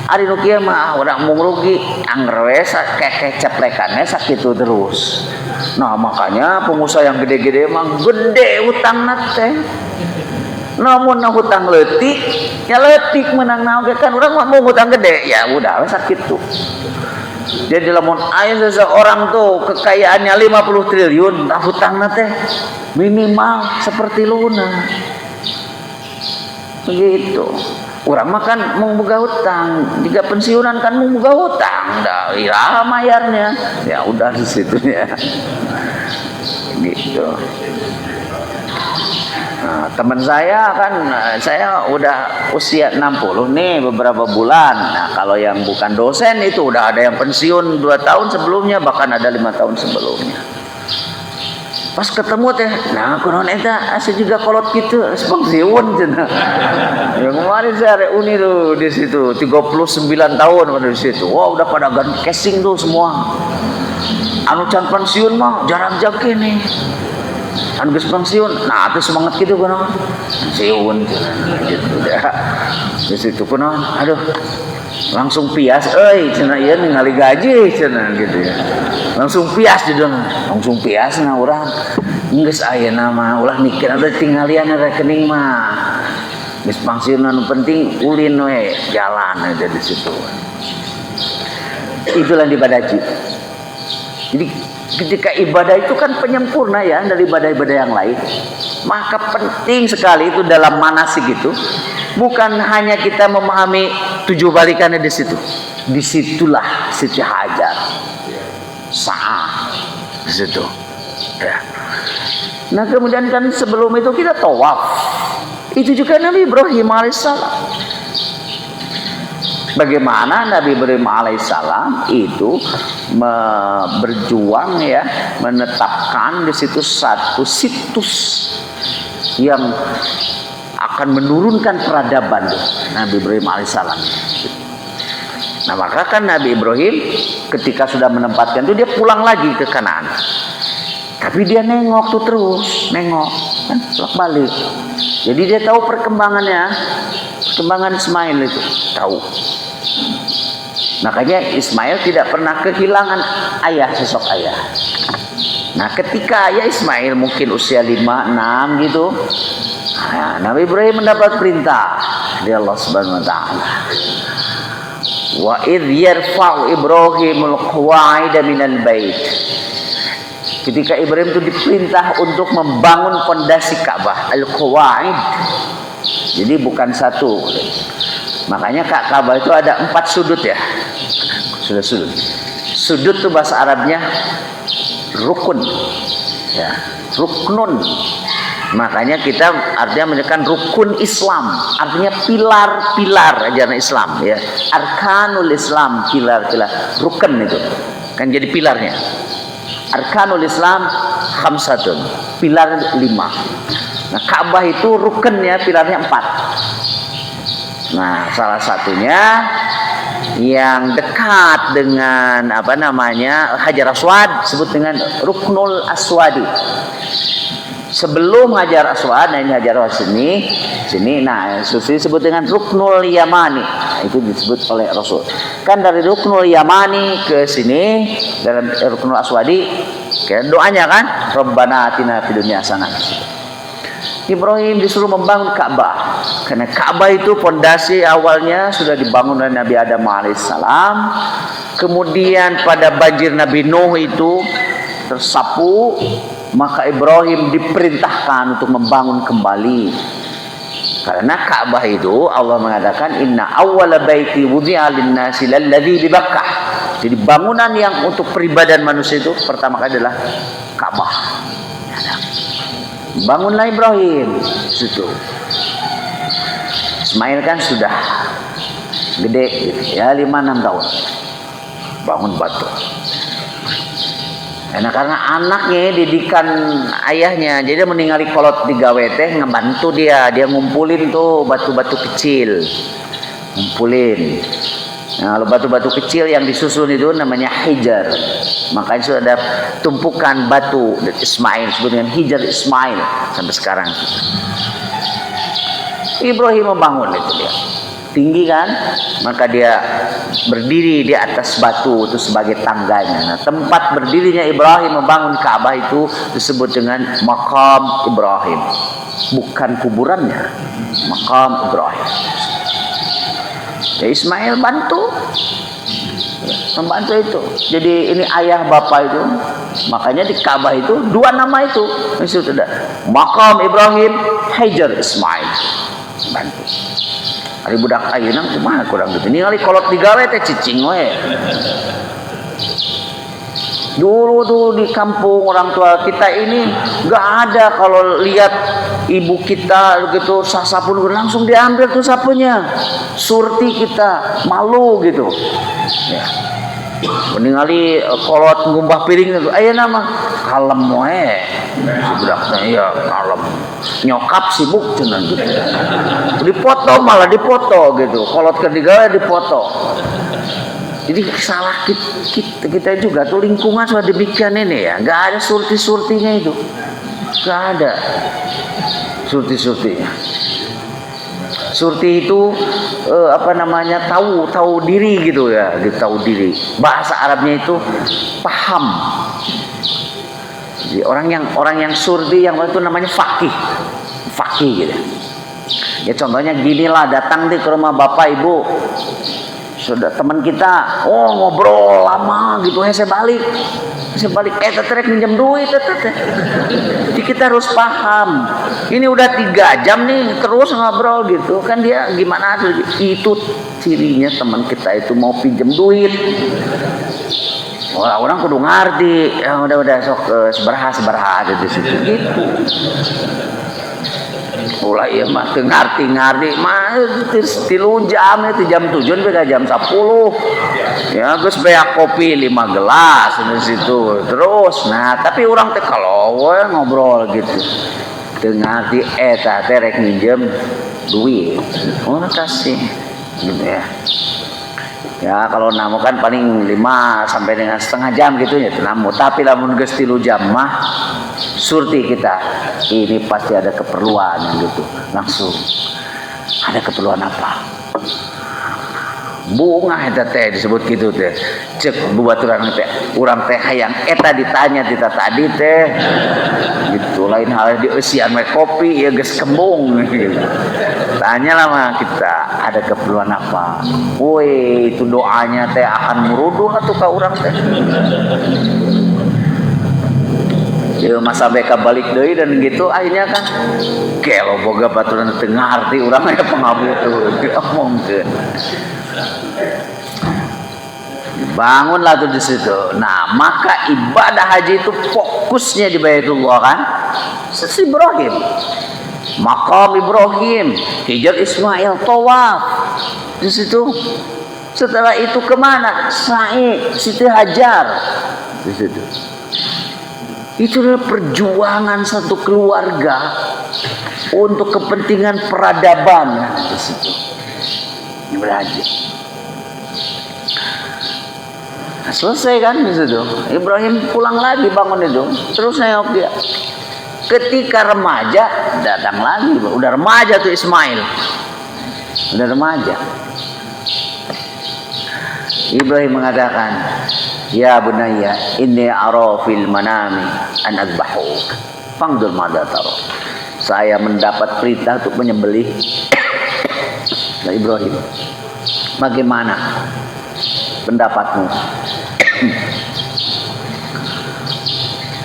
[SPEAKER 1] Ari nu kieu mah urang mung rugi angger we keceplekannya sakitu terus. Nah makanya pengusaha yang gede-gede mah gede utangna teh. Namun hutang leutik, ya leutik menang naon kan urang mah mung hutang gede, ya udah we sakitu. Jadi lamun aya seseorang tuh kekayaannya 50 triliun, tah hutangna teh minimal seperti Luna. Begitu. Urang mah kan mau boga hutang, jika pensiunan kan mau boga hutang, dah iraha mayarnya. Ya udah di situ ya. Gitu. Nah, teman saya kan, saya udah usia 60 nih beberapa bulan. Nah, kalau yang bukan dosen itu udah ada yang pensiun 2 tahun sebelumnya, bahkan ada 5 tahun sebelumnya. Pas ketemu teh, nah kunaon eta asa juga kolot kitu, pensiun cenah. Yang kemarin saya reuni tuh di situ, 39 tahun pada di situ. Wah, udah pada ganti casing tuh semua. Anu can pensiun mah jarang-jarang nih. Anu geus pensiun, nah atuh semangat kitu kunaon? Pensiun gitu dah. Di situ kunaon? Aduh. Langsung pias, cenah ieu ningali gaji cenah gitu ya. Langsung pias di dong, langsung pias na urang. Geus ayeuna mah ulah mikir ada tinggalian rekening mah. Geus pensiun anu penting ulin we jalan aja di situ. Itulah ibadah haji. Jadi ketika ibadah itu kan penyempurna ya dari ibadah-ibadah yang lain. Maka penting sekali itu dalam manasik itu bukan hanya kita memahami 7 balikannya di situ. Disitulah Siti Hajar sah di situ. Ya. Nah kemudian kan sebelum itu kita tawaf. Itu juga Nabi Ibrahim alaihissalam. Bagaimana Nabi Ibrahim alaihissalam itu berjuang ya, menetapkan di situ satu situs yang akan menurunkan peradaban Nabi Ibrahim alaihissalam. Nah maka kan Nabi Ibrahim ketika sudah menempatkan itu dia pulang lagi ke Kanaan. Tapi dia nengok tuh terus, nengok kan balik. Jadi dia tahu perkembangan Ismail itu, tahu. Makanya Ismail tidak pernah kehilangan sosok ayah. Nah ketika ayah Ismail mungkin usia 5, 6 gitu, nah, Nabi Ibrahim mendapat perintah dari Allah Subhanahu wa taala. Wa idh yarfa'u Ibrahimul qawa'ida minal bait. Ketika Ibrahim itu diperintah untuk membangun pondasi Ka'bah, al-qawa'id. Jadi bukan satu. Makanya Ka'bah itu ada 4 sudut ya. Sudah sudut. Sudut itu bahasa Arabnya rukun. Ya, ruknun. Makanya kita artinya menunjukkan rukun Islam, artinya pilar-pilar ajaran Islam ya. Arkanul Islam, pilar-pilar. Rukun itu. Kan jadi pilarnya. Arkanul Islam khamsatun, pilar 5. Nah, Ka'bah itu rukunnya pilarnya 4. Nah, salah satunya yang dekat dengan Hajar Aswad disebut dengan Ruknul Aswadi. Sebelum Hajar Aswad, nah ini Hajar Aswad sini, nah disebut dengan Ruknul Yamani. Nah, itu disebut oleh Rasul. Kan dari Ruknul Yamani ke sini dalam Ruknul Aswadi, kayak doanya kan, Rabbana atina fid dunya hasanah. Ibrahim disuruh membangun Ka'bah karena Ka'bah itu pondasi awalnya sudah dibangun oleh Nabi Adam alaihissalam. Kemudian pada banjir Nabi Nuh itu tersapu, maka Ibrahim diperintahkan untuk membangun kembali. Karena Ka'bah itu Allah mengatakan inna awwala baiti wudi'a lin-nasi lalladzi bi Bakkah. Jadi bangunan yang untuk peribadahan manusia itu pertama kali adalah Ka'bah. Bangunlah Ibrahim situ. Ismail kan sudah gede gitu, ya 5-6 tahun. Bangun batu. Karena anaknya didikan ayahnya, jadi dia meninggali kolot digawe teh ngebantu dia ngumpulin tuh batu-batu kecil. Ngumpulin. Nah, kalau batu-batu kecil yang disusun itu namanya hijar. Makanya sudah ada tumpukan batu Ismail disebut dengan hijar Ismail sampai sekarang. Ibrahim membangun itu dia. Tinggi kan? Maka dia berdiri di atas batu itu sebagai tangganya. Nah, tempat berdirinya Ibrahim membangun Ka'bah itu disebut dengan Maqam Ibrahim. Bukan kuburannya. Maqam Ibrahim. Ya, Ismail membantu itu. Jadi ini ayah bapak itu. Makanya di Ka'bah itu 2 nama itu. Itu ada Maqam Ibrahim, Hajar Ismail. Bantu. Ari budak ayeuna kumaha kurang gitu. Ningali kolot digawe teh cicing we. Dulu di kampung orang tua kita ini enggak ada kalau lihat ibu kita gitu sapu langsung diambil tuh sapunya. Surti kita malu gitu. Ya. Ningali kolot ngumbah piring itu ayeuna mah kalem we. Budakna ya kalem. Nyokap sibuk cenah gitu. Dipoto malah dipoto gitu. Kolot keur digawe dipoto. Jadi salah kita juga tuh lingkungan sudah demikian ini ya. Enggak ada surti-surtinya itu. Enggak ada surti-surtinya. Surti itu tahu diri gitu ya, tahu diri. Bahasa Arabnya itu paham. Jadi orang yang surti yang itu namanya faqih gitu. Ya contohnya ginilah, datang di ke rumah bapak ibu. Sudah teman kita, ngobrol lama gitu, saya balik, terek minjem duit, Jadi kita harus paham, ini udah 3 jam nih terus ngobrol gitu, kan dia gimana tuh, itu cirinya teman kita itu mau pinjem duit. Orang kudu ngerti, ya udah sok seberaha di situ gitu. Mulai ya mah ngerti mah 3 jam itu jam 7 sampai jam 10. Ya geus beak kopi 5 gelas di situ terus. Nah, tapi orang teh kalau ngobrol gitu. Teu ngarti eta teh rek minjem duit. Orang kasih gitu ya. Ya kalau namu kan paling 5 sampai dengan setengah jam gitu ya namu. Tapi lamun geus 3 jam mah surti kita ini pasti ada keperluan gitu. Langsung ada keperluan apa? Bunga eta teh disebut gitu teh. Cek bubaturan teh urang teh hayang eta ditanya kita tadi teh. Gitu lain hal di eusian we kopi ya geus kembung gitu. Tanyalah mah kita ada keperluan apa? Woi, itu doanya teh akan muruduh atuh ka urang teh. Ya masa beka balik deui dan gitu akhirnya kan kelo boga baturan teu ngarti urang aya pangabutuh diomongkeun. Bangunlah tuh di situ. Nah, maka ibadah haji itu fokusnya di Baitullah kan? Sisi Ibrahim. Maqam Ibrahim, hijab Ismail, tawaf. Di situ. Setelah itu kemana? Sa'i, Siti Hajar. Di situ. Itu adalah perjuangan satu keluarga untuk kepentingan peradaban di situ. Ini berhaji. Nah, selesai kan di situ. Ibrahim pulang lagi bangun itu, terus nengok dia. Ketika remaja datang lagi, udah remaja tuh Ismail, udah remaja. Ibrahim mengatakan, ya bunayya, inni ara fil manami an adbahuk. Fangdur madza tara. Saya mendapat perintah untuk menyembelih. Nah, Ibrahim, bagaimana pendapatmu?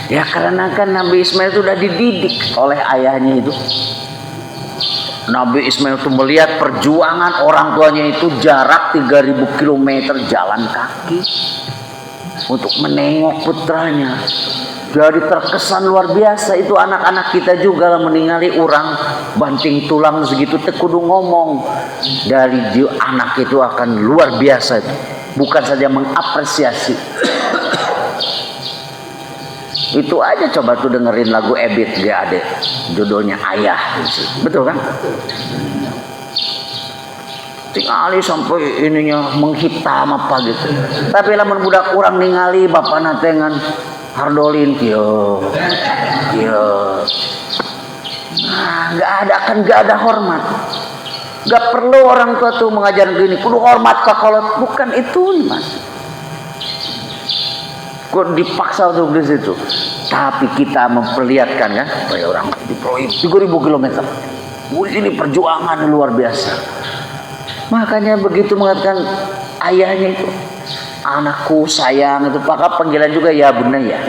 [SPEAKER 1] Ya karena kan Nabi Ismail itu sudah dididik oleh ayahnya itu. Nabi Ismail itu melihat perjuangan orang tuanya itu jarak 3000 km jalan kaki untuk menengok putranya. Jadi terkesan luar biasa. Itu anak-anak kita juga lah meninggali orang banting tulang segitu tekudu ngomong. Dari anak itu akan luar biasa. Bukan saja mengapresiasi. Itu aja coba tuh dengerin lagu Ebit GAD, judulnya Ayah. Betul kan? Tingali sampai ininya menghitam apa gitu. Tapi lamun budak kurang ningali bapak natengan hardolin kieu. Nah, nggak ada hormat. Nggak perlu orang tua tuh mengajar gini, kudu hormat ke kolot, bukan itu mas. Kok dipaksa untuk di situ? Tapi kita memperlihatkan kan, supaya orang di proyek 3000 km. Ini perjuangan luar biasa. Makanya begitu mengatakan ayahnya itu, anakku sayang itu, maka panggilan juga ya bunda ya.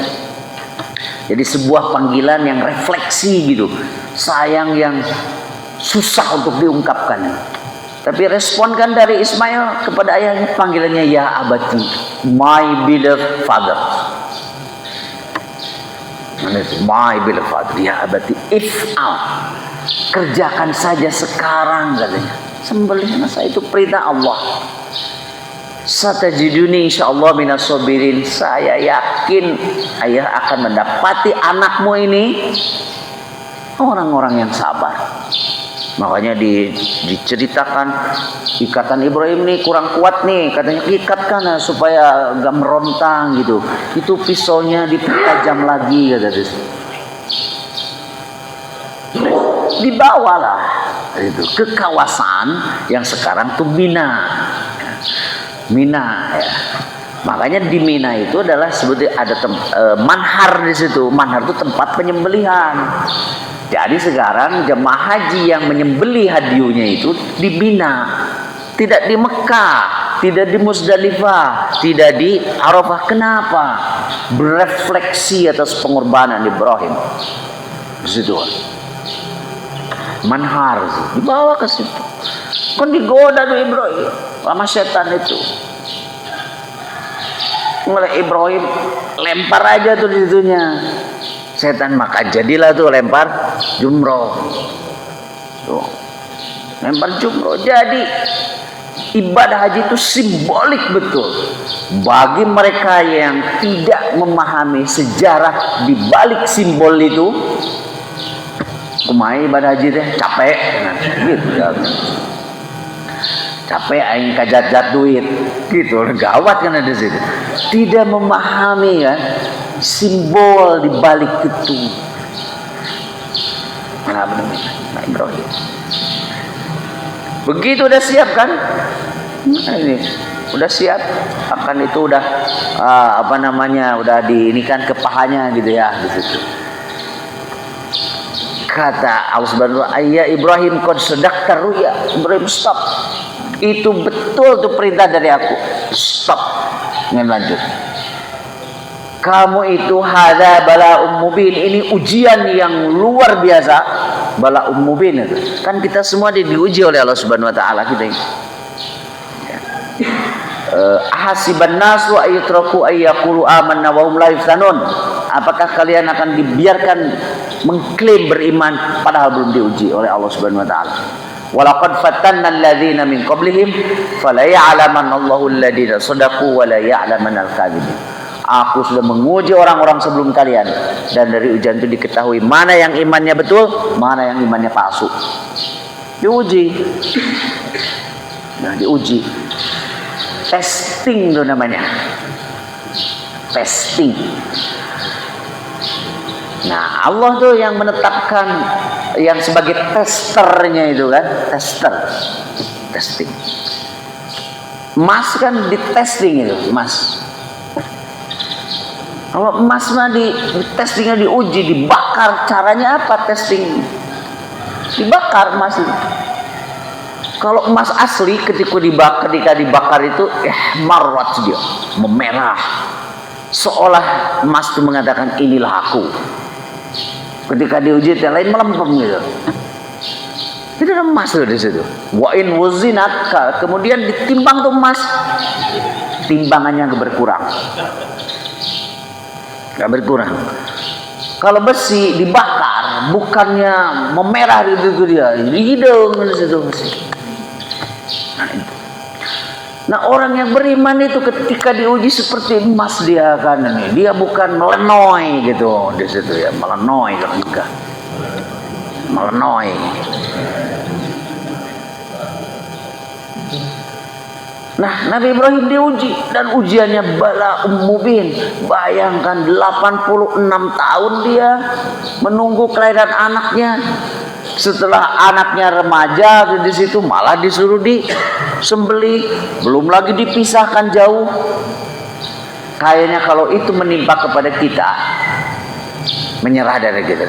[SPEAKER 1] Jadi sebuah panggilan yang refleksi gitu, sayang yang susah untuk diungkapkan. Tapi respon kan dari Ismail kepada ayahnya, panggilannya ya abati, my beloved father. My beloved father, ya abati, if'al, kerjakan saja sekarang katanya. Sembelih saya itu perintah Allah. Satajiduni insyaallah minas sabirin. Saya yakin ayah akan mendapati anakmu ini orang-orang yang sabar. Makanya diceritakan ikatan Ibrahim nih kurang kuat nih, katanya ikatkan supaya gak merontang gitu. Itu pisaunya dipertajam lagi kata dia. Dibawalah itu ke kawasan yang sekarang tuh Mina ya. Makanya di Mina itu adalah sebetulnya ada manhar di situ. Manhar itu tempat penyembelihan. Jadi sekarang jemaah haji yang menyembelih hadiunya itu di Mina, tidak di Mekah, tidak di Muzdalifah, tidak di Arafah. Kenapa? Berefleksi atas pengorbanan Ibrahim. Di situ. Manhar dibawa ke situ. Kan digoda tuh Ibrahim sama setan itu. Mulai Ibrahim lempar aja tuh di situnya. Setan, maka jadilah tuh lempar jumroh. Tuh. Lempar jumroh. Jadi ibadah haji itu simbolik betul bagi mereka yang tidak memahami sejarah di balik simbol itu. Kumaha ibadah haji teh capek gitu ya. Capek aing kajat-jat duit gitu, gawat kan ada situ. Tidak memahami kan simbol di balik itu. Nah, benar Ibrahim. Begitu udah siap kan? Nah, ini udah siap, akan itu udah udah diinikan ke pahanya gitu ya di situ. Kata Allah Subhanahu wa ta'ala, Ibrahim qad sadaqta ruya. Ibrahim stop. Itu betul tuh perintah dari aku. Stop. Jangan lanjut. kamu itu hadza bala'um mubin, ini ujian yang luar biasa. Bala'um mubin itu kan kita semua diuji oleh Allah Subhanahu wa taala kita ini. Ahasiban nasu ayyutraku ayyaqulu amanna wa hum la yuftanun. Apakah kalian akan dibiarkan mengklaim beriman padahal belum diuji oleh Allah Subhanahu wa taala? Walaqad fatanna alladziina min qablihim fala ya'lamanna Allahu alladziina shadaqu wa la ya'lamanna al-kadzibin. Aku sudah menguji orang-orang sebelum kalian, dan dari ujian itu diketahui mana yang imannya betul, mana yang imannya palsu. Diuji. Nah, diuji. Testing itu namanya. Testing. Nah, Allah tuh yang menetapkan yang sebagai testernya itu kan, tester. Testing. Emas kan di testing itu, emas. Kalau emas mah di testingnya diuji, dibakar. Caranya apa testing? Dibakar emas itu. Kalau emas asli ketika dibakar itu marrat dia, memerah. Seolah emas itu mengatakan inilah aku. Ketika diuji yang lain melempem gitu. Itu ada emas tuh di situ. Wa in wuzinat, kemudian ditimbang tuh emas, timbangannya berkurang. Gak berkurang. Kalau besi dibakar, bukannya memerah itu dia, di hidung di situ besi. Nah, orang yang beriman itu ketika diuji seperti emas dia kan ini, dia bukan melenoi gitu di situ ya, melenoi juga, melenoi. Nah, Nabi Ibrahim diuji dan ujiannya bala'um mubin. Bayangkan 86 tahun dia menunggu kelahiran anaknya. Setelah anaknya remaja di situ malah disuruh disembelih, belum lagi dipisahkan jauh. Kayaknya kalau itu menimpa kepada kita, menyerah dari kita.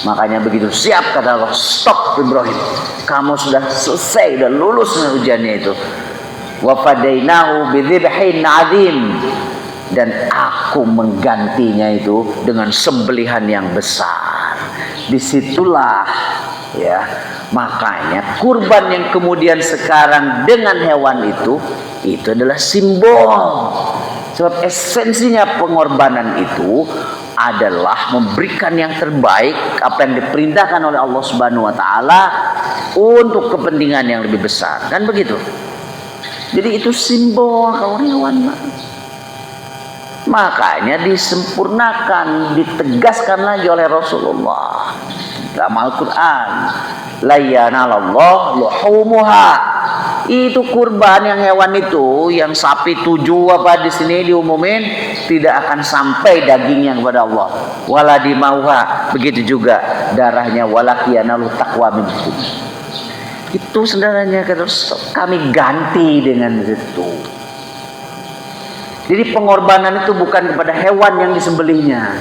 [SPEAKER 1] Makanya begitu siap kata Allah, stop Ibrahim, kamu sudah selesai, sudah lulus ujiannya itu. Wa fadainahu bidzibhin adzim, dan aku menggantinya itu dengan sembelihan yang besar. Disitulah ya, makanya kurban yang kemudian sekarang dengan hewan itu adalah simbol. Sebab esensinya pengorbanan itu adalah memberikan yang terbaik, apa yang diperintahkan oleh Allah Subhanahu wa taala untuk kepentingan yang lebih besar. Kan begitu. Jadi itu simbol kalau hewan. Makanya disempurnakan, ditegaskan lagi oleh Rasulullah dalam Al-Qur'an. La yanalallahu luhumuha. Itu kurban yang hewan itu, yang sapi 7 apa di sini diumumin, tidak akan sampai dagingnya kepada Allah. Wala dimauha, begitu juga darahnya, walakiyanalu taqwa minkum. Itu saudaranya kami ganti dengan itu. Jadi pengorbanan itu bukan kepada hewan yang disembelihnya.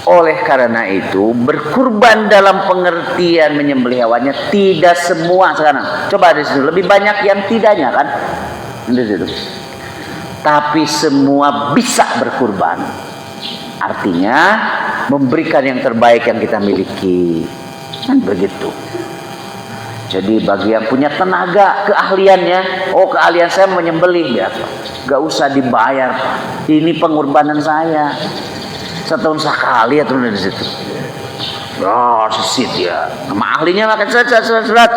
[SPEAKER 1] Oleh karena itu berkurban dalam pengertian menyembelih hewannya tidak semua sekarang. Coba di situ lebih banyak yang tidaknya kan di situ. Tapi semua bisa berkurban. Artinya memberikan yang terbaik yang kita miliki. Kan begitu. Jadi bagi yang punya tenaga, keahliannya, oh keahlian saya menyembelih ya, gak usah dibayar, ini pengorbanan saya. Setahun sekali ya turun dari situ. Oh, sisit ya. Nama ahlinya makan serat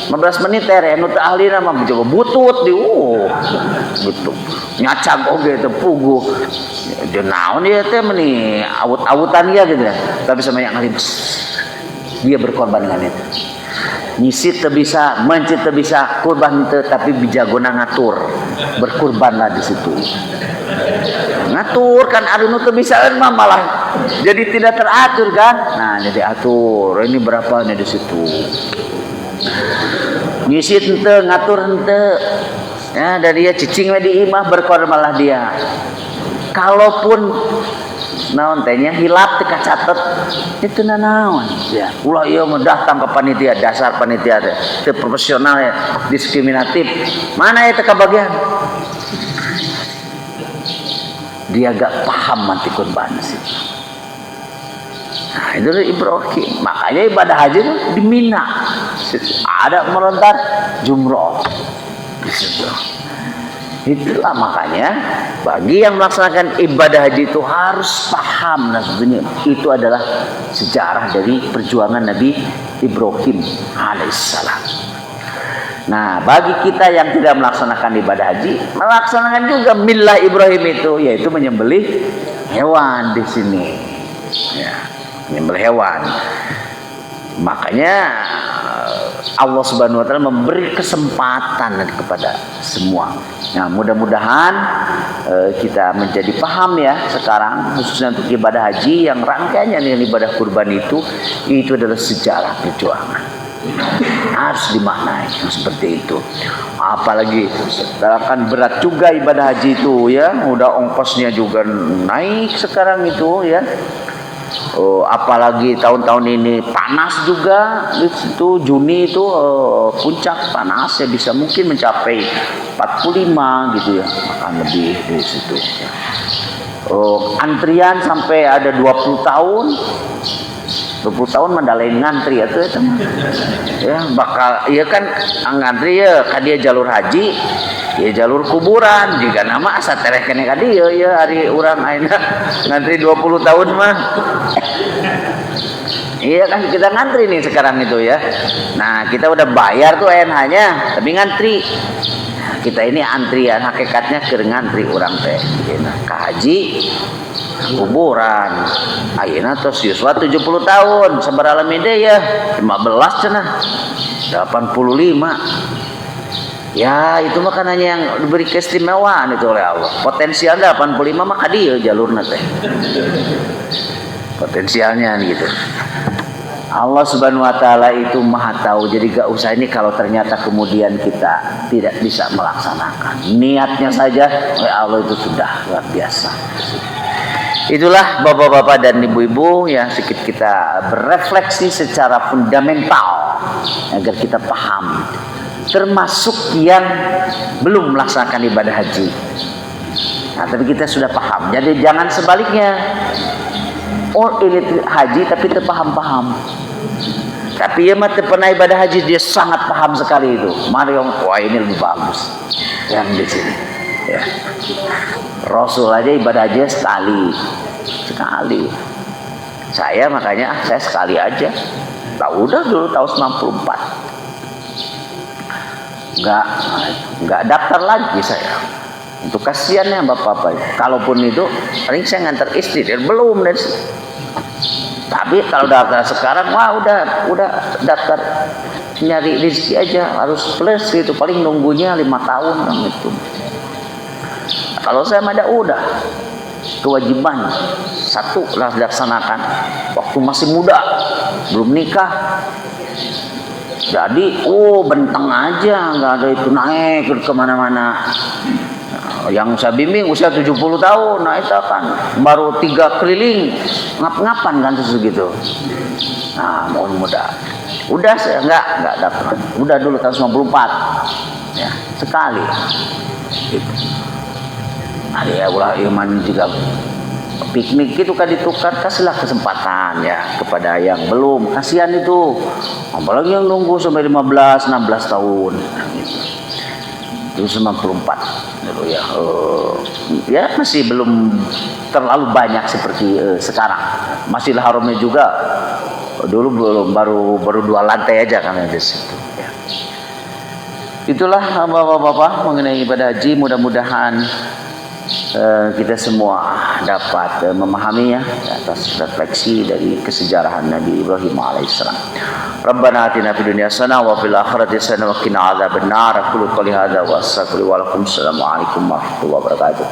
[SPEAKER 1] 15 menit ya. Nu ahli nama mencoba butut di gitu. Nyacag oge teh pugu. Dia naon dia teh meni awut-awutan ya gitu ya. Tapi sama yang ahli dia berkorban dengan itu. Nyisit teu bisa, mencit teu bisa, kurban teu, tapi bijagona ngatur. Berkurbanlah di situ. Ngatur kan anu teu bisa mah malah jadi tidak teratur kan. Nah, jadi atur. Ini berapa nih di situ. Nyisit henteu, ngatur henteu. Ya, dari dia cicing we di imah berkorbanlah dia. Kalaupun naon teh nya hilap teu kacatet itu naon ya. Ulah ieu mah datang ke panitia, dasar panitia teh teu profesional ya, diskriminatif. Mana eta kabagian? Dia gak paham mati kurban sih. Nah, itu Ibrahim. Makanya ibadah haji itu di Mina. Ada melontar jumroh di situ. Itulah makanya bagi yang melaksanakan ibadah haji itu harus paham. Nah, sebenarnya itu adalah sejarah dari perjuangan Nabi Ibrahim alaihissalam. Nah, bagi kita yang tidak melaksanakan ibadah haji, melaksanakan juga millah Ibrahim itu, yaitu menyembelih hewan di sini. Ya, menyembelih hewan. Makanya Allah Subhanahu wa taala memberi kesempatan kepada semua. Nah, mudah-mudahan kita menjadi paham ya sekarang, khususnya untuk ibadah haji yang rangkaiannya dengan ibadah kurban itu adalah sejarah perjuangan. Harus dimaknai seperti itu. Apalagi kan berat juga ibadah haji itu ya, udah ongkosnya juga naik sekarang itu ya. Apalagi tahun-tahun ini panas juga di situ. Juni itu puncak panasnya bisa mungkin mencapai 45 gitu ya, akan lebih di situ. Antrian sampai ada 20 tahun. 20 tahun mandalain ngantri itu ya bakal iya kan ngantri ya kan dia jalur haji ya jalur kuburan juga nama asa tereh kene ka dieu ya hari urang ayeuna ngantri 20 tahun mah. Iya kan kita ngantri nih sekarang itu ya. Nah, kita udah bayar tuh ENH-nya tapi ngantri. Kita ini antrian hakikatnya keur ngantri urang teh. Nah, ka haji kuburan ayeuna tos yuswa 70 tahun sabaraha lemede ya 15 cenah 85 ya itu mah kan hanya yang diberi keistimewaan itu oleh Allah. Potensialnya 85 mah ka dieu jalurna teh potensialnya gitu. Allah Subhanahu wa taala itu Maha tahu. Jadi gak usah ini kalau ternyata kemudian kita tidak bisa melaksanakan. Niatnya saja oleh Allah itu sudah luar biasa. Itulah bapak-bapak dan ibu-ibu yang sedikit kita berefleksi secara fundamental agar kita paham, termasuk yang belum melaksanakan ibadah haji. Nah, tapi kita sudah paham. Jadi jangan sebaliknya. Oh, ini haji tapi terpaham-paham. Tapi ya mah pernah ibadah haji dia sangat paham sekali itu. Mari wah ini lebih bagus yang di sini. Ya. Rasul aja ibadah haji sekali. Saya makanya saya sekali aja. Udah dulu tahun 94. Enggak daftar lagi saya. Untuk kasihannya bapak-bapak. Kalaupun itu paling saya ngantar istri dan belum dan tapi kalau daftar sekarang wah udah daftar nyari rezeki aja harus plus gitu paling nunggunya 5 tahun kan itu. Kalau saya mah udah kewajiban satu lah dilaksanakan waktu masih muda belum nikah. Jadi benteng aja nggak ada itu naik kemana-mana. Yang saya bimbing usia 70 tahun, nah itu kan baru 3 keliling ngap-ngapan kan segitu. Nah mau muda, udah saya nggak dapat, udah dulu tahun 94 ya sekali. Gitu. Ada ya ulah iman juga piknik itu kan ditukar, kasihlah kesempatan ya kepada yang belum, kasihan itu apalagi yang nunggu sampai 15-16 tahun itu 94 dulu ya. Ya masih belum terlalu banyak seperti sekarang. Masih haramnya juga dulu belum baru 2 lantai aja kan di situ ya. Itulah bapak-bapak mengenai ibadah haji, mudah-mudahan kita semua dapat memahaminya atas refleksi dari kesejarahan Nabi Ibrahim alaihissalam. Rabbana atina fid dunya hasanah wa fil akhirati hasanah wa qina adzabannar. Aqulu qouli hadza wa astaghfiru wa lakum. Assalamualaikum warahmatullahi wabarakatuh.